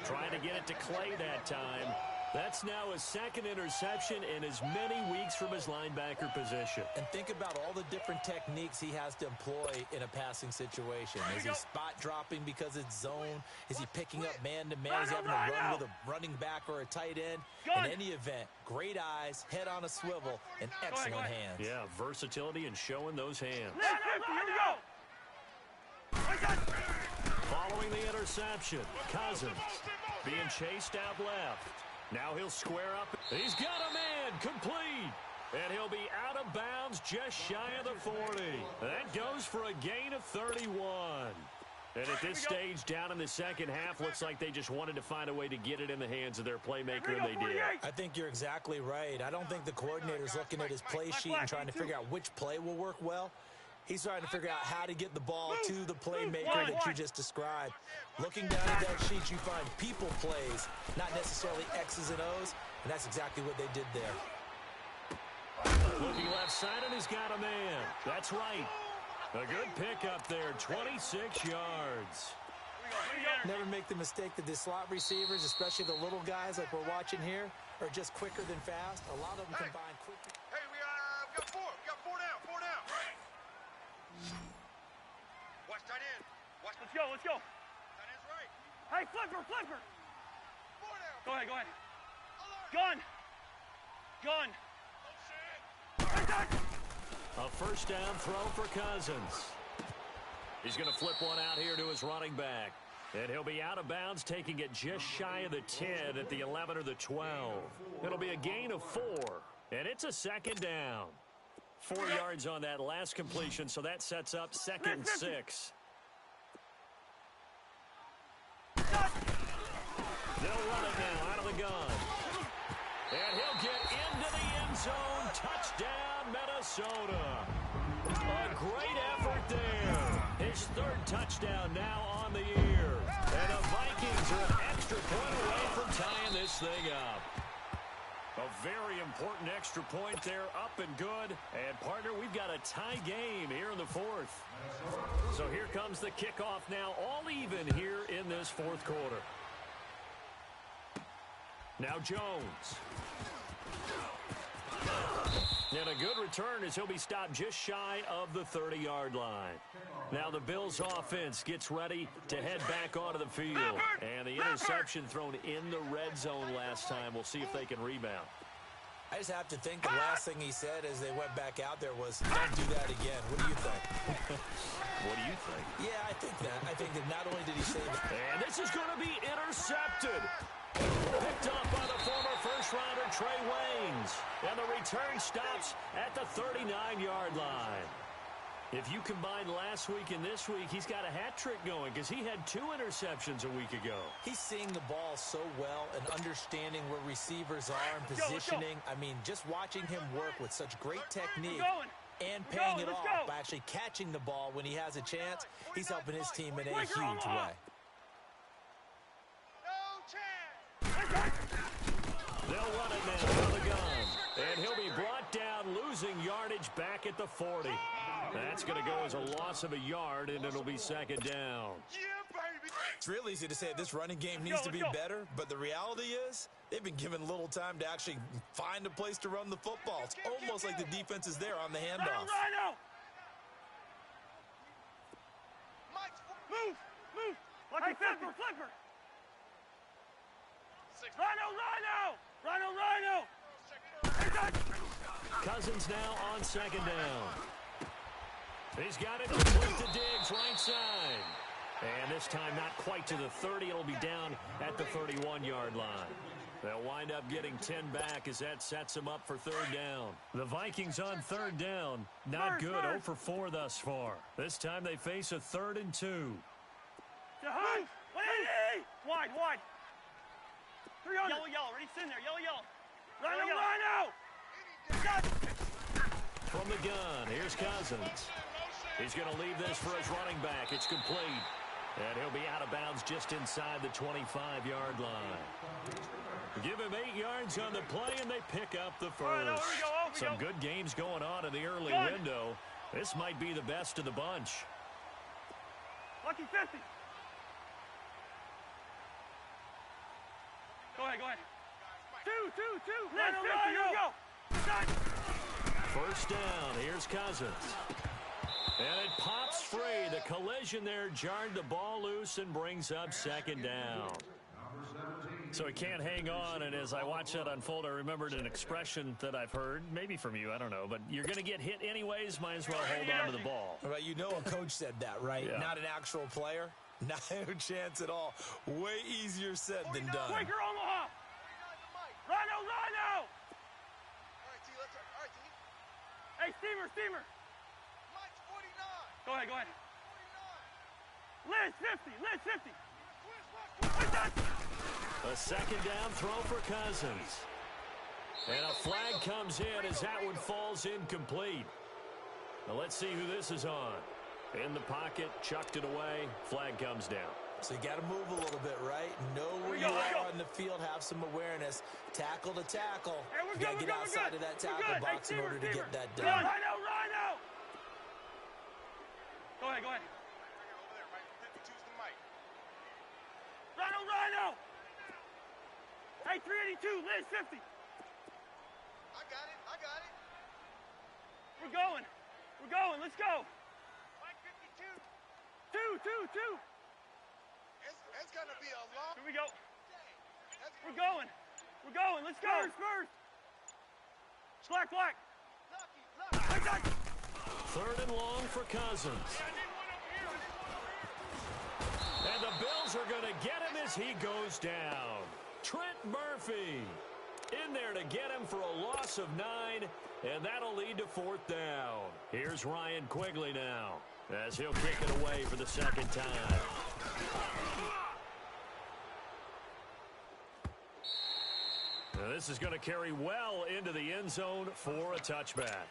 Speaker 2: Trying to get it to Clay that time. That's now his second interception in as many weeks from his linebacker position.
Speaker 4: And think about all the different techniques he has to employ in a passing situation. Is he spot dropping because it's zone? Is he picking up man-to-man? Is he having to run with a running back or a tight end? In any event, great eyes, head on a swivel, and excellent hands.
Speaker 2: Yeah, versatility and showing those hands.
Speaker 3: Here we go!
Speaker 2: Following the interception, Cousins being chased out left. Now he'll square up. He's got a man complete. And he'll be out of bounds just shy of the 40. That goes for a gain of 31. And at this stage, down in the second half, looks like they just wanted to find a way to get it in the hands of their playmaker, and they did.
Speaker 4: I think you're exactly right. I don't think the coordinator's looking at his play sheet and trying to figure out which play will work well. He's trying to figure out how to get the ball to the playmaker that you just described. Looking down at that sheet, you find people plays, not necessarily X's and O's, and that's exactly what they did there.
Speaker 2: Looking left side, and he's got a man. That's right. A good pick up there, 26 yards.
Speaker 4: Never make the mistake that the slot receivers, especially the little guys like we're watching here, are just quicker than fast. A lot of them combine quickly.
Speaker 5: Hey, we got four. We got four down. Four down. Watch tight end. Watch.
Speaker 3: Let's go, let's go.
Speaker 5: Tight end's right.
Speaker 3: Hey, flipper, flipper.
Speaker 5: Four down.
Speaker 3: Go ahead, go ahead.
Speaker 5: Alert.
Speaker 3: Gun. Gun.
Speaker 5: Oh, shit.
Speaker 2: A first down throw for Cousins. He's going to flip one out here to his running back. And he'll be out of bounds, taking it just shy of the 10 at the 11 or the 12. It'll be a gain of 4. And it's a second down. 4 yards on that last completion, so that sets up 2nd and 6. They'll run it now out of the gun. And he'll get into the end zone. Touchdown, Minnesota. A great effort there. His 3rd touchdown now on the year. And the Vikings are an extra point away from tying this thing up. A very important extra point there, up and good. And, partner, we've got a tie game here in the 4th. So here comes the kickoff now, all even here in this 4th quarter. Now Jones. And a good return as he'll be stopped just shy of the 30-yard line. Now the Bills offense gets ready to head back onto the field. And the interception thrown in the red zone last time. We'll see if they can rebound.
Speaker 4: I just have to think the last thing he said as they went back out there was, don't do that again. What do you think?
Speaker 2: What do you think?
Speaker 4: Yeah, I think that. I think that not only did he say that.
Speaker 2: And this is going to be intercepted. Picked up by the former first-rounder Trey Waynes. And the return stops at the 39-yard line. If you combine last week and this week, he's got a hat trick going because he had 2 interceptions a week ago.
Speaker 4: He's seeing the ball so well and understanding where receivers are and positioning. I mean, just watching him work with such great technique and paying it off by actually catching the ball when he has a chance, he's helping his team in a huge way.
Speaker 5: No chance.
Speaker 2: They'll run it now from the gun. And he'll be brought down, losing yardage back at the 40. That's going to go as a loss of a yard, and it'll be 2nd down.
Speaker 5: Yeah, baby.
Speaker 4: It's real easy to say this running game needs to be better, but the reality is they've been given little time to actually find a place to run the football. It's almost like the defense is there on the handoff.
Speaker 3: Move, move. Hey, flipper, flipper. Rhino.
Speaker 2: Cousins now on 2nd down. He's got it complete to Diggs, right side. And this time not quite to the 30. It'll be down at the 31-yard line. They'll wind up getting 10 back as that sets them up for 3rd down. The Vikings on 3rd down. Not good. 0 for 4 thus far. This time they face a 3rd and 2.
Speaker 3: Wide. 3-0. Yellow, yellow. Ready? It's in there. Yellow, yellow. Rhino!
Speaker 2: From the gun, here's Cousins. He's going to leave this for his running back. It's complete. And he'll be out of bounds just inside the 25-yard line. Give him 8 yards on the play, and they pick up the first.
Speaker 3: Right, here we go.
Speaker 2: Some good games going on in the early window. This might be the best of the bunch.
Speaker 3: Lucky 50. Go ahead. Two. Let's 50, here we go.
Speaker 2: First down, here's Cousins. And it pops free. The collision there jarred the ball loose and brings up second down. So he can't hang on, and as I watch that unfold, I remembered an expression that I've heard, maybe from you, I don't know, but you're going to get hit anyways, might as well hold on to the ball.
Speaker 4: Right, you know a coach said that, right?
Speaker 2: Yeah.
Speaker 4: Not an actual player. Not a chance at all. Way easier said than done.
Speaker 3: Quaker Omaha. Rhino.
Speaker 5: All right, T, let's all right, T.
Speaker 3: Hey, steamer.
Speaker 5: Mike's 49.
Speaker 3: Go ahead.
Speaker 5: 49.
Speaker 3: Liz 50.
Speaker 2: A second down throw for Cousins. And a flag comes in as that one falls incomplete. Now let's see who this is on. In the pocket, chucked it away, flag comes down.
Speaker 4: So you got to move a little bit, right? Know where you are on the field, have some awareness. Tackle to tackle. You got to get outside of that tackle box in order to get that done.
Speaker 3: Rhino. Go ahead.
Speaker 5: Over there, right? 52's the mic.
Speaker 3: Rhino. Hey, 382, Liz 50.
Speaker 5: I got it.
Speaker 3: We're going. Let's go.
Speaker 5: Mike 52.
Speaker 3: Two.
Speaker 5: It's gonna be a long.
Speaker 3: Here we go.
Speaker 5: We're
Speaker 3: going. Let's go. Spurs. Slack.
Speaker 5: Lucky.
Speaker 2: Third and long for Cousins. And the Bills are going to get him as he goes down. Trent Murphy in there to get him for a loss of 9, and that'll lead to fourth down. Here's Ryan Quigley now as he'll kick it away for the second time. Now this is going to carry well into the end zone for a touchback.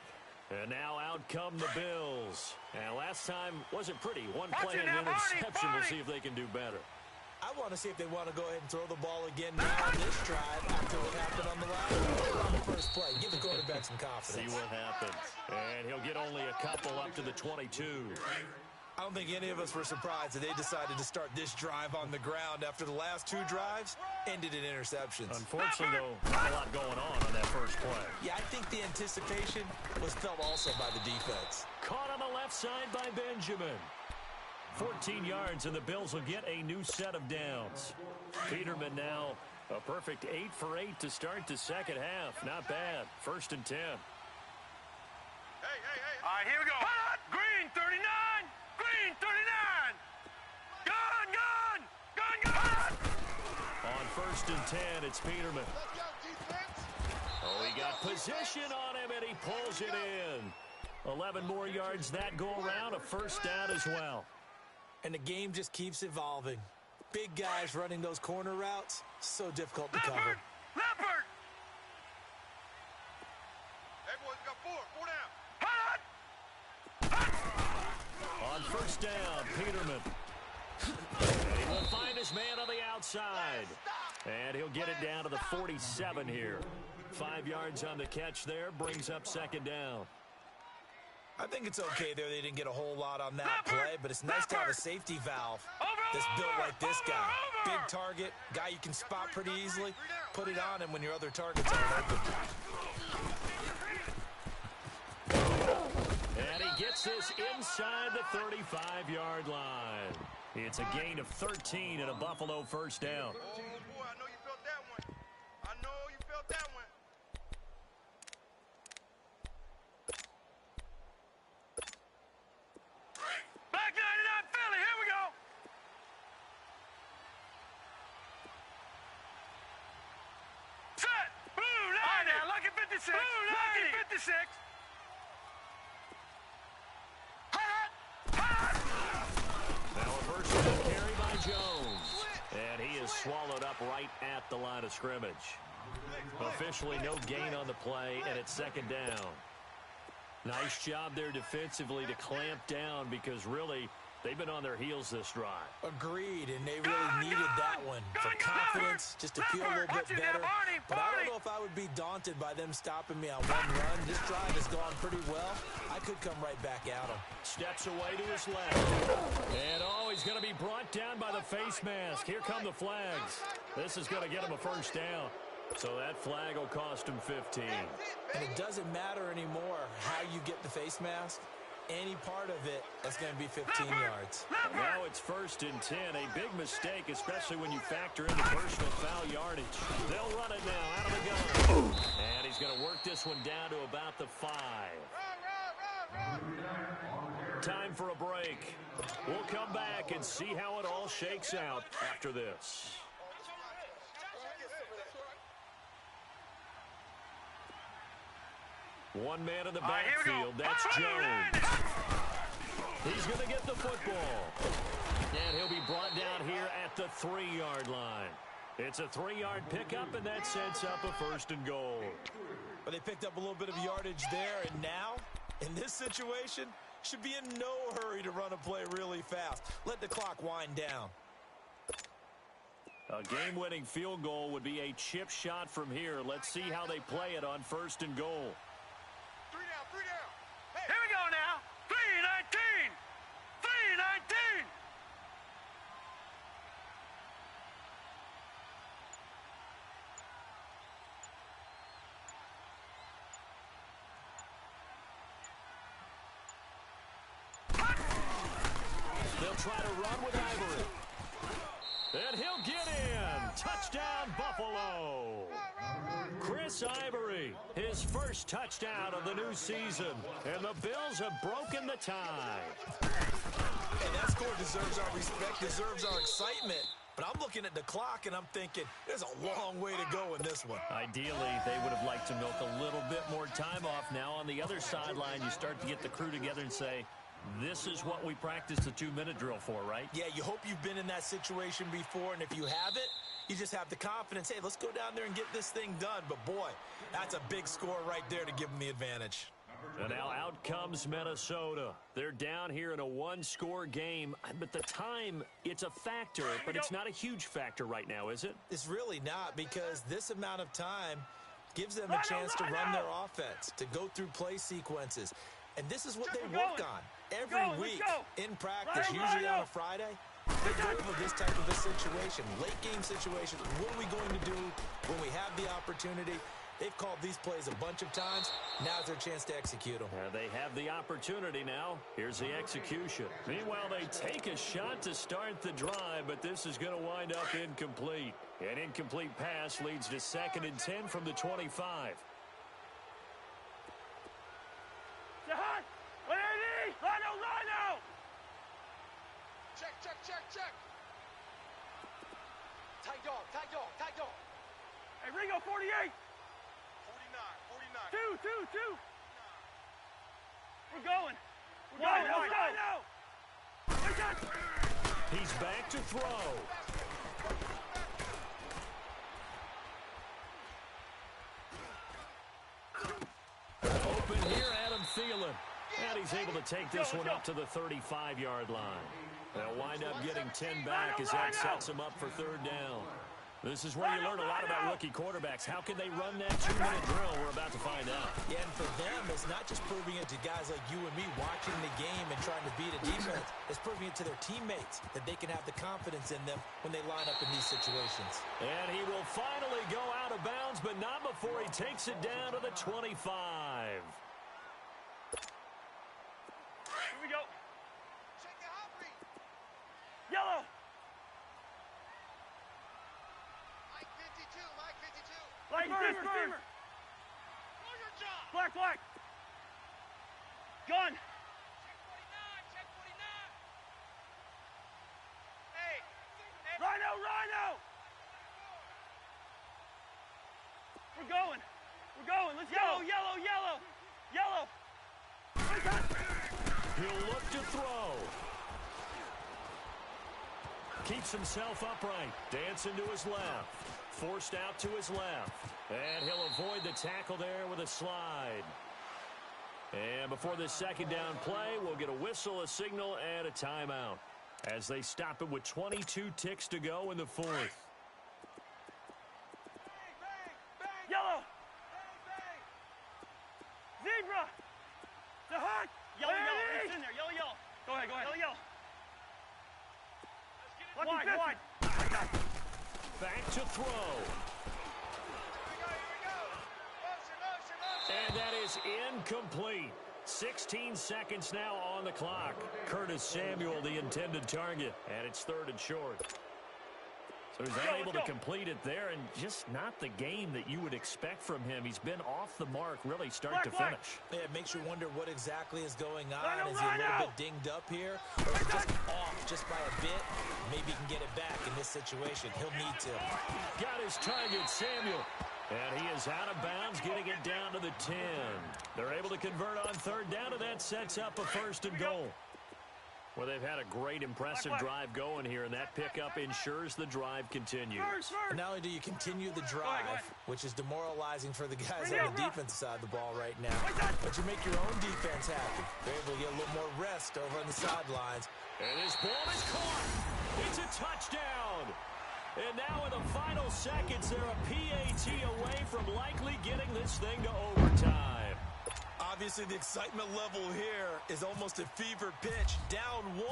Speaker 2: And now out come the Bills. And last time wasn't pretty. One play and an interception. We'll see if they can do better.
Speaker 4: I want to see if they want to go ahead and throw the ball again now on this drive after what happened on the last on the first play. Give the quarterback some confidence.
Speaker 2: See what happens. And he'll get only a couple up to the 22.
Speaker 4: I don't think any of us were surprised that they decided to start this drive on the ground after the last 2 drives ended in interceptions.
Speaker 2: Unfortunately, though, not a lot going on that first play.
Speaker 4: Yeah, I think the anticipation was felt also by the defense.
Speaker 2: Caught on the left side by Benjamin. 14 yards, and the Bills will get a new set of downs. Peterman now a perfect 8 for 8 to start the second half. Not bad. 1st and 10.
Speaker 5: Hey.
Speaker 3: All right, here we go. Green 39. Green 39. Gun.
Speaker 2: On 1st and 10, it's Peterman.
Speaker 5: Let's go, defense.
Speaker 2: Oh, he got position on him, and he pulls it in. 11 more yards that go around, a first down as well.
Speaker 4: And the game just keeps evolving. Big guys running those corner routes, so difficult to cover.
Speaker 3: Leopard.
Speaker 5: Hey, boys, we got 4 down.
Speaker 2: On 1st down, Peterman. And he will find his man on the outside. And he'll get it down to the 47 here. 5 yards on the catch there, brings up 2nd down.
Speaker 4: I think it's okay there. They didn't get a whole lot on that play, but it's nice to have a safety valve that's built like this guy. Big target, guy you can spot pretty easily. Put it on him when your other targets aren't open.
Speaker 2: And he gets this inside the 35-yard line. It's a gain of 13 and a Buffalo first down.
Speaker 5: Oh, boy, I know you felt that one.
Speaker 3: Back 99 Philly. Here we go. Set. Blue 90. Lucky 56. Blue 90. Lucky 56.
Speaker 2: Now a first down carry by Jones. And he is swallowed up right at the line of scrimmage. Officially no gain on the play, and it's second down. Nice job there defensively to clamp down because really they've been on their heels this drive.
Speaker 4: Agreed, and they really needed that one for confidence, just to feel a little bit better. But I don't know if I would be daunted by them stopping me on one run. This drive has gone pretty well. I could come right back at him.
Speaker 2: Steps away to his left. And, he's going to be brought down by the face mask. Here come the flags. This is going to get him a first down. So that flag will cost him 15.
Speaker 4: And it doesn't matter anymore how you get the face mask. Any part of it, that's going to be 15 yards.
Speaker 2: Now it's 1st and 10. A big mistake, especially when you factor in the personal foul yardage. They'll run it now out of the gun. And he's going to work this one down to about the 5. Time for a break. We'll come back and see how it all shakes out after this. One man in the backfield. That's Jones. He's going to get the football. And he'll be brought down here at the 3-yard line. It's a 3-yard pickup, and that sets up a 1st and goal.
Speaker 4: But they picked up a little bit of yardage there, and now, in this situation, should be in no hurry to run a play really fast. Let the clock wind down.
Speaker 2: A game-winning field goal would be a chip shot from here. Let's see how they play it on 1st and goal.
Speaker 5: 3 down, 3 down. Hey.
Speaker 3: Here we go now. 3-19. 3-19.
Speaker 2: They'll try to run with Ivory. And he'll get in. Touchdown, Buffalo. Chris Ivory, his first touchdown of the new season. And the Bills have broken the tie.
Speaker 4: Hey, that score deserves our respect, deserves our excitement. But I'm looking at the clock, and I'm thinking, there's a long way to go in this one.
Speaker 2: Ideally, they would have liked to milk a little bit more time off. Now, on the other sideline, you start to get the crew together and say, this is what we practiced the 2-minute drill for, right?
Speaker 4: Yeah, you hope you've been in that situation before, and if you haven't, you just have the confidence, hey, let's go down there and get this thing done. But, boy, that's a big score right there to give them the advantage.
Speaker 2: And now out comes Minnesota. They're down here in a 1-score game. But the time, it's a factor, but it's not a huge factor right now, is it?
Speaker 4: It's really not, because this amount of time gives them a chance to run their offense, to go through play sequences. And this is what they work on every week in practice, usually on a Friday. They go over this type of a situation, late-game situation. What are we going to do when we have the opportunity? They've called these plays a bunch of times. Now's their chance to execute them.
Speaker 2: They have the opportunity now. Here's the execution. Meanwhile, they take a shot to start the drive, but this is going to wind up incomplete. An incomplete pass leads to 2nd and 10 from the 25.
Speaker 3: Rhino!
Speaker 5: Check, check, check, check. Tag dog.
Speaker 3: Hey, Ringo, 48.
Speaker 5: 49.
Speaker 3: 2. We're going. Wide.
Speaker 2: He's back to throw. Open here, Adam Thielen. And he's able to take this one up to the 35-yard line. They'll wind up getting 10 back as that sets them up for 3rd down. This is where you learn a lot about rookie quarterbacks. How can they run that 2-minute drill? We're about to find out.
Speaker 4: Yeah, and for them, it's not just proving it to guys like you and me watching the game and trying to beat a defense. It's proving it to their teammates that they can have the confidence in them when they line up in these situations.
Speaker 2: And he will finally go out of bounds, but not before he takes it down to the 25.
Speaker 3: Here we go.
Speaker 5: Check the hot read.
Speaker 3: Yellow.
Speaker 5: Mike 52.
Speaker 3: Like steamer.
Speaker 5: Do your job.
Speaker 3: Black. Gun.
Speaker 5: Check 49. Hey.
Speaker 3: Rhino. We're going. Let's go. Yellow.
Speaker 2: He'll look to throw. Keeps himself upright. Dancing to his left. Forced out to his left. And he'll avoid the tackle there with a slide. And before this second down play, we'll get a whistle, a signal, and a timeout as they stop it with 22 ticks to go in the fourth.
Speaker 3: Yellow. Zebra. The hut.
Speaker 7: Yellow, yellow. It's in there. Yellow, yellow.
Speaker 3: Go ahead.
Speaker 7: Yellow, yellow.
Speaker 3: Wide.
Speaker 2: Back to throw. And that is incomplete. 16 seconds now on the clock. Curtis Samuel, the intended target, and it's 3rd and short. So he's unable to complete it there, and just not the game that you would expect from him. He's been off the mark, really start to finish.
Speaker 4: Yeah, it makes you wonder what exactly is going on. Is he a little bit dinged up here, or is he just off just by a bit? Maybe he can get it back in this situation. He'll need to.
Speaker 2: Got his target, Samuel. And he is out of bounds, getting it down to the 10. They're able to convert on 3rd down, and that sets up a 1st and goal. Well, they've had a great, impressive drive going here, and that pickup ensures the drive continues.
Speaker 4: And not only do you continue the drive, which is demoralizing for the guys on the defensive side of the ball right now, but you make your own defense happy. They're able to get a little more rest over on the sidelines.
Speaker 2: And his ball is caught. It's a touchdown. And now in the final seconds, they're a PAT away from likely getting this thing to overtime.
Speaker 4: Obviously, the excitement level here is almost a fever pitch. Down 1.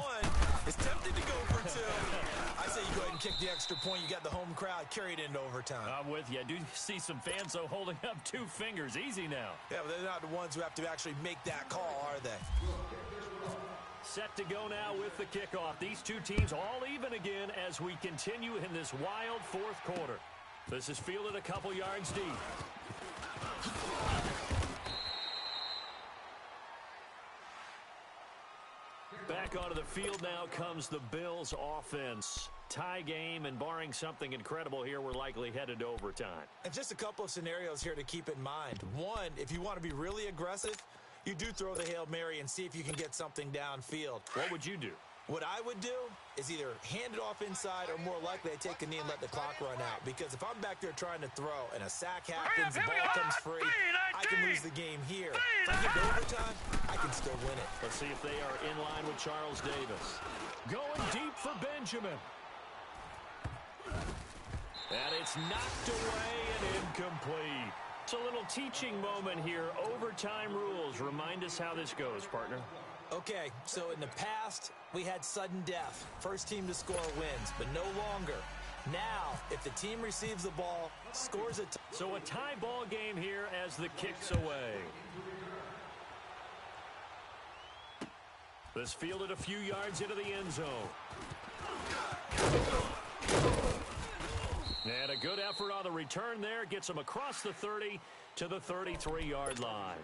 Speaker 4: It's tempted to go for 2. I say you go ahead and kick the extra point. You got the home crowd. Carry it into overtime.
Speaker 2: I'm with you. I do see some fans, though, holding up 2 fingers. Easy now.
Speaker 4: Yeah, but they're not the ones who have to actually make that call, are they?
Speaker 2: Set to go now with the kickoff. These two teams all even again as we continue in this wild 4th quarter. This is fielded a couple yards deep. Back onto the field now comes the Bills offense. Tie game, and barring something incredible here, we're likely headed to overtime.
Speaker 4: And just a couple of scenarios here to keep in mind. One, if you want to be really aggressive, you do throw the Hail Mary and see if you can get something downfield.
Speaker 2: What would you do?
Speaker 4: What I would do is either hand it off inside or more likely I take a knee and let the clock run out. Because if I'm back there trying to throw and a sack happens, the ball comes free, I can lose the game here. If I get to overtime, I can still win it.
Speaker 2: Let's see if they are in line with Charles Davis. Going deep for Benjamin. And it's knocked away and incomplete. It's a little teaching moment here. Overtime rules. Remind us how this goes, partner.
Speaker 4: Okay, so in the past, we had sudden death. First team to score wins, but no longer. Now, if the team receives the ball, scores a
Speaker 2: so a tie ball game here as the kick's away. This fielded a few yards into the end zone. And a good effort on the return there. Gets them across the 30 to the 33-yard line.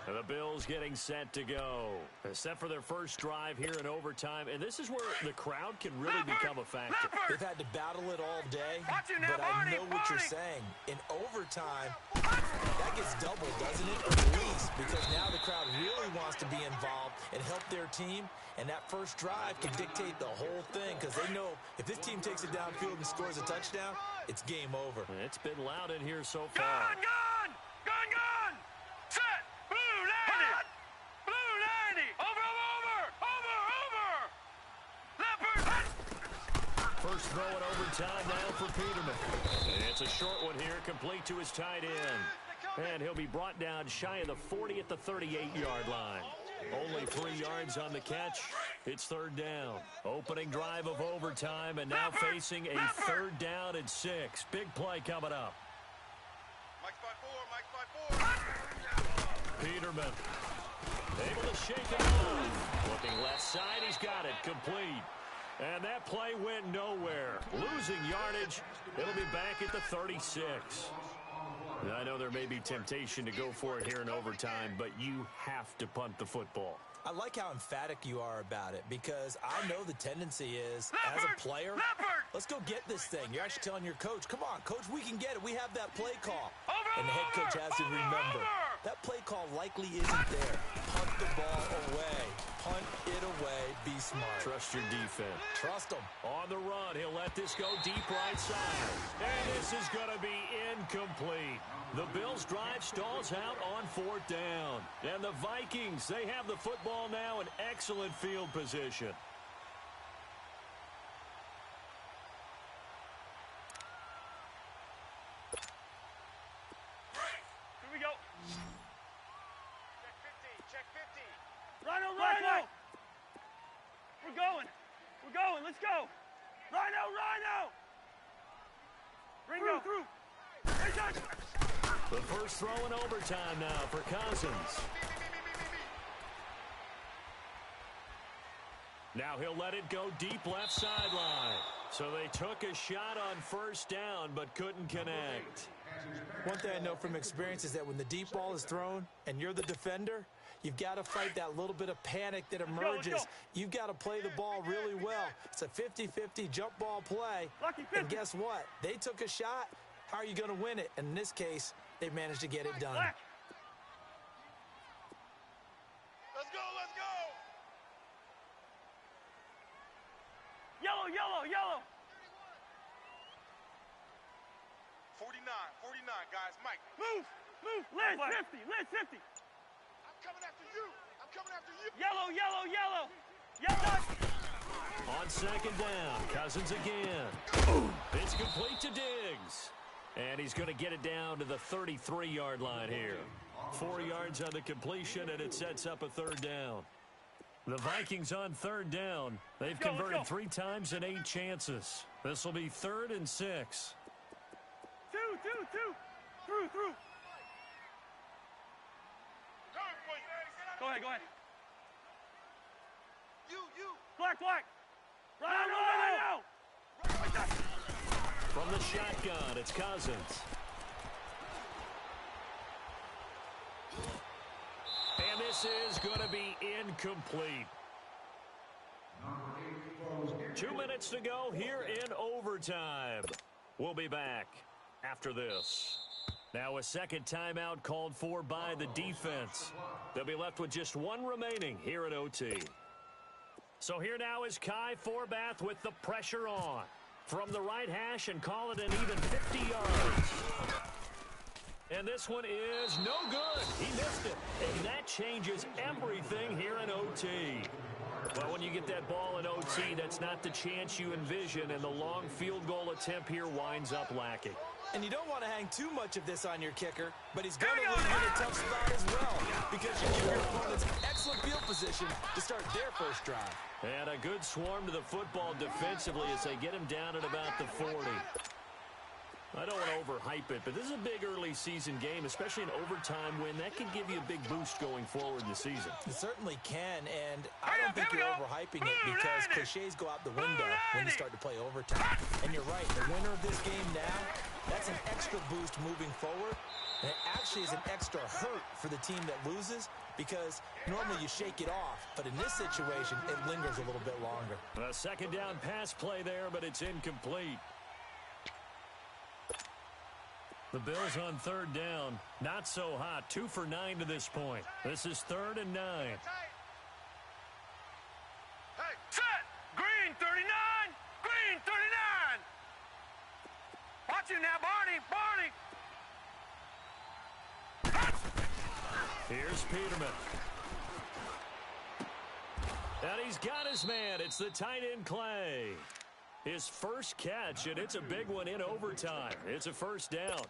Speaker 2: And the Bills getting set to go. They're set for their first drive here in overtime. And this is where the crowd can really become a factor.
Speaker 4: They've had to battle it all day, but I know what you're saying. In overtime, that gets doubled, doesn't it? At least, because now the crowd really wants to be involved and help their team. And that first drive can dictate the whole thing because they know if this team takes it downfield and scores a touchdown, it's game over.
Speaker 2: It's been loud in here so far.
Speaker 3: Gun! Set! Blue 90! Blue 90! Over! Leopard!
Speaker 2: First throw in overtime now for Peterman. And it's a short one here, complete to his tight end. And he'll be brought down shy of the 40 at the 38-yard line. Only 3 yards on the catch. It's 3rd down. Opening drive of overtime, and now facing a 3rd down and 6. Big play coming up.
Speaker 5: Mike's by 4.
Speaker 2: Peterman able to shake it off. Looking left side, he's got it complete. And that play went nowhere. Losing yardage. It'll be back at the 36. I know there may be temptation to go for it here in overtime, but you have to punt the football.
Speaker 4: I like how emphatic you are about it because I know the tendency is, as a player, let's go get this thing. You're actually telling your coach, come on, coach, we can get it. We have that play call. And the head coach has to remember, that play call likely isn't there. Punt the ball away. Punt it away. Be smart.
Speaker 2: Trust your defense.
Speaker 4: Trust them.
Speaker 2: On the run, he'll let this go deep right side. And this is going to be incomplete. The Bills' drive stalls out on 4th down. And the Vikings, they have the football now in excellent field position.
Speaker 7: Here we go.
Speaker 5: Check 50, check 50.
Speaker 7: Rhino, Rhino! We're going. We're going. Let's go. Rhino, Rhino! Ringo. Through.
Speaker 2: The first throw in overtime now for Cousins. Now he'll let it go deep left sideline. So they took a shot on 1st down but couldn't connect.
Speaker 4: One thing I know from experience is that when the deep ball is thrown and you're the defender, you've got to fight that little bit of panic that emerges. You've got to play the ball really well. It's a 50-50 jump ball play. And guess what? They took a shot. How are you going to win it? And in this case, they managed to get it done.
Speaker 5: Let's go, let's go!
Speaker 7: Yellow, yellow, yellow.
Speaker 5: 49, guys. Mike.
Speaker 7: Move. Liz, 50. Liz, 50.
Speaker 5: I'm coming after you. I'm coming after you.
Speaker 7: Yellow, yellow, yellow. Yellow.
Speaker 2: On 2nd down, Cousins again. It's complete to Diggs. And he's going to get it down to the 33-yard line here. 4 yards on the completion, and it sets up a 3rd down. The Vikings on 3rd down. They've converted 3 times in 8 chances. This will be 3rd and 6.
Speaker 7: Two. Through. Go ahead.
Speaker 5: You.
Speaker 7: Black. Rhino.
Speaker 2: From the shotgun, it's Cousins. And this is going to be incomplete. 2 minutes to go here in overtime. We'll be back after this. Now a second timeout called for by the defense. They'll be left with just 1 remaining here at OT. So here now is Kai Forbath with the pressure on. From the right hash and call it an even 50 yards. And this one is no good. He missed it. And that changes everything here in OT. Well, when you get that ball in OT, that's not the chance you envision, and the long field goal attempt here winds up lacking.
Speaker 4: And you don't want to hang too much of this on your kicker, but he's going to leave you in a tough spot as well because you give your opponents excellent field position to start their first drive.
Speaker 2: And a good swarm to the football defensively as they get him down at about the 40. I don't want to overhype it, but this is a big early season game, especially an overtime win. That can give you a big boost going forward in the season.
Speaker 4: It certainly can, and I don't think you're overhyping it because cliches go out the window when you start to play overtime. And you're right, the winner of this game now, that's an extra boost moving forward. And it actually is an extra hurt for the team that loses because normally you shake it off, but in this situation, it lingers a little bit longer.
Speaker 2: A 2nd down pass play there, but it's incomplete. The Bills on 3rd down. Not so hot. 2 for 9 to this point. This is 3rd and 9.
Speaker 5: Hey,
Speaker 3: Set! Green 39! Green 39! Watch him now, Barney!
Speaker 2: Here's Peterman. And he's got his man. It's the tight end Clay. His first catch, and it's a big one in overtime. It's a 1st down.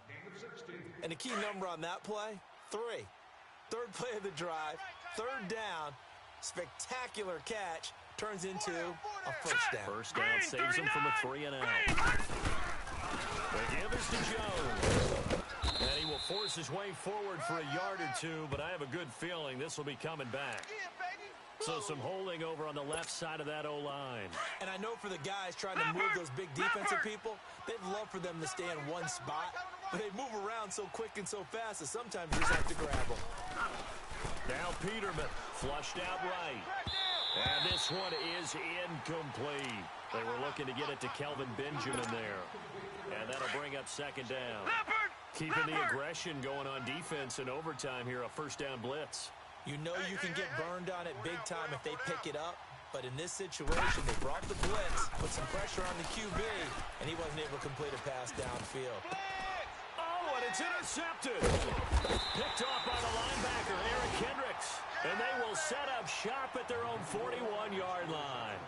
Speaker 4: And a key number on that play, 3. 3rd play of the drive, 3rd down, spectacular catch, turns into a 1st down.
Speaker 2: 1st down saves him from a 3 and out. The give is to Jones. And he will force his way forward for a yard or 2, but I have a good feeling this will be coming back. So some holding over on the left side of that O-line.
Speaker 4: And I know for the guys trying to move those big defensive people, they'd love for them to stay in one spot, but they move around so quick and so fast that sometimes you just have to grab them.
Speaker 2: Now Peterman flushed out right. And this one is incomplete. They were looking to get it to Kelvin Benjamin there. And that'll bring up 2nd down. Keeping the aggression going on defense in overtime here, a 1st down blitz.
Speaker 4: You know you can get burned on it big time if they pick it up, but in this situation, they brought the blitz, put some pressure on the QB, and he wasn't able to complete a pass downfield.
Speaker 2: Oh, and it's intercepted. Picked off by the linebacker, Eric Kendricks. And they will set up shop at their own 41-yard line.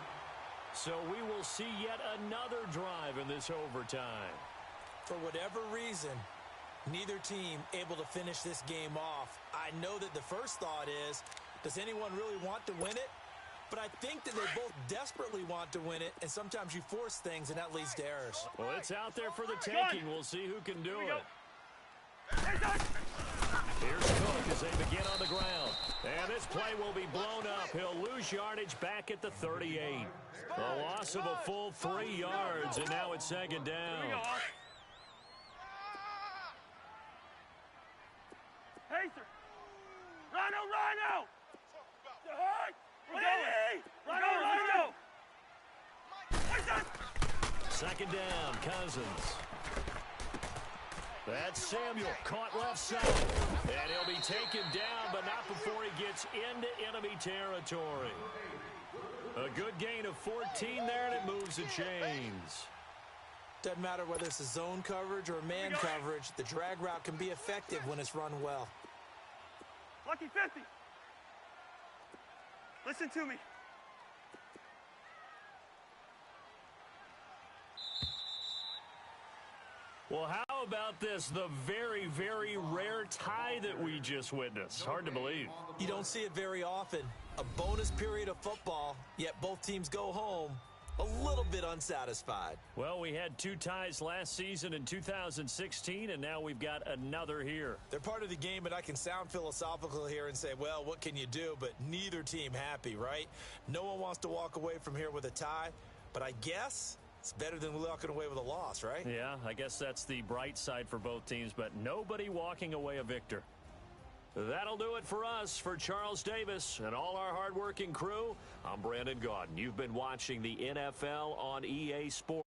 Speaker 2: So we will see yet another drive in this overtime.
Speaker 4: For whatever reason, neither team able to finish this game off. I know that the first thought is, does anyone really want to win it? But I think that they both desperately want to win it, and sometimes you force things, and that leads to errors.
Speaker 2: Well, it's out there for the taking. We'll see who can do it. Here's Cook as they begin on the ground. And this play will be blown up. He'll lose yardage back at the 38. A loss of a full 3 yards, and now it's second down.
Speaker 7: Pacer! Rhino! Rhino!
Speaker 2: Second down, Cousins. That's Samuel, caught left side. And he'll be taken down, but not before he gets into enemy territory. A good gain of 14 there, and it moves the chains.
Speaker 4: Doesn't matter whether it's a zone coverage or man coverage, the drag route can be effective when it's run well.
Speaker 7: Lucky 50. Listen to me.
Speaker 2: Well, how about this? The very, very rare tie that we just witnessed. Hard to believe.
Speaker 4: You don't see it very often. A bonus period of football, yet both teams go home a little bit unsatisfied.
Speaker 2: Well, we had 2 ties last season in 2016, and now we've got another here.
Speaker 4: They're part of the game, and I can sound philosophical here and say, well, what can you do? But neither team happy, right? No one wants to walk away from here with a tie, but I guess it's better than walking away with a loss, right?
Speaker 2: Yeah, I guess that's the bright side for both teams, but nobody walking away a victor. That'll do it for us. For Charles Davis and all our hardworking crew, I'm Brandon Gaudin. You've been watching the NFL on EA Sports.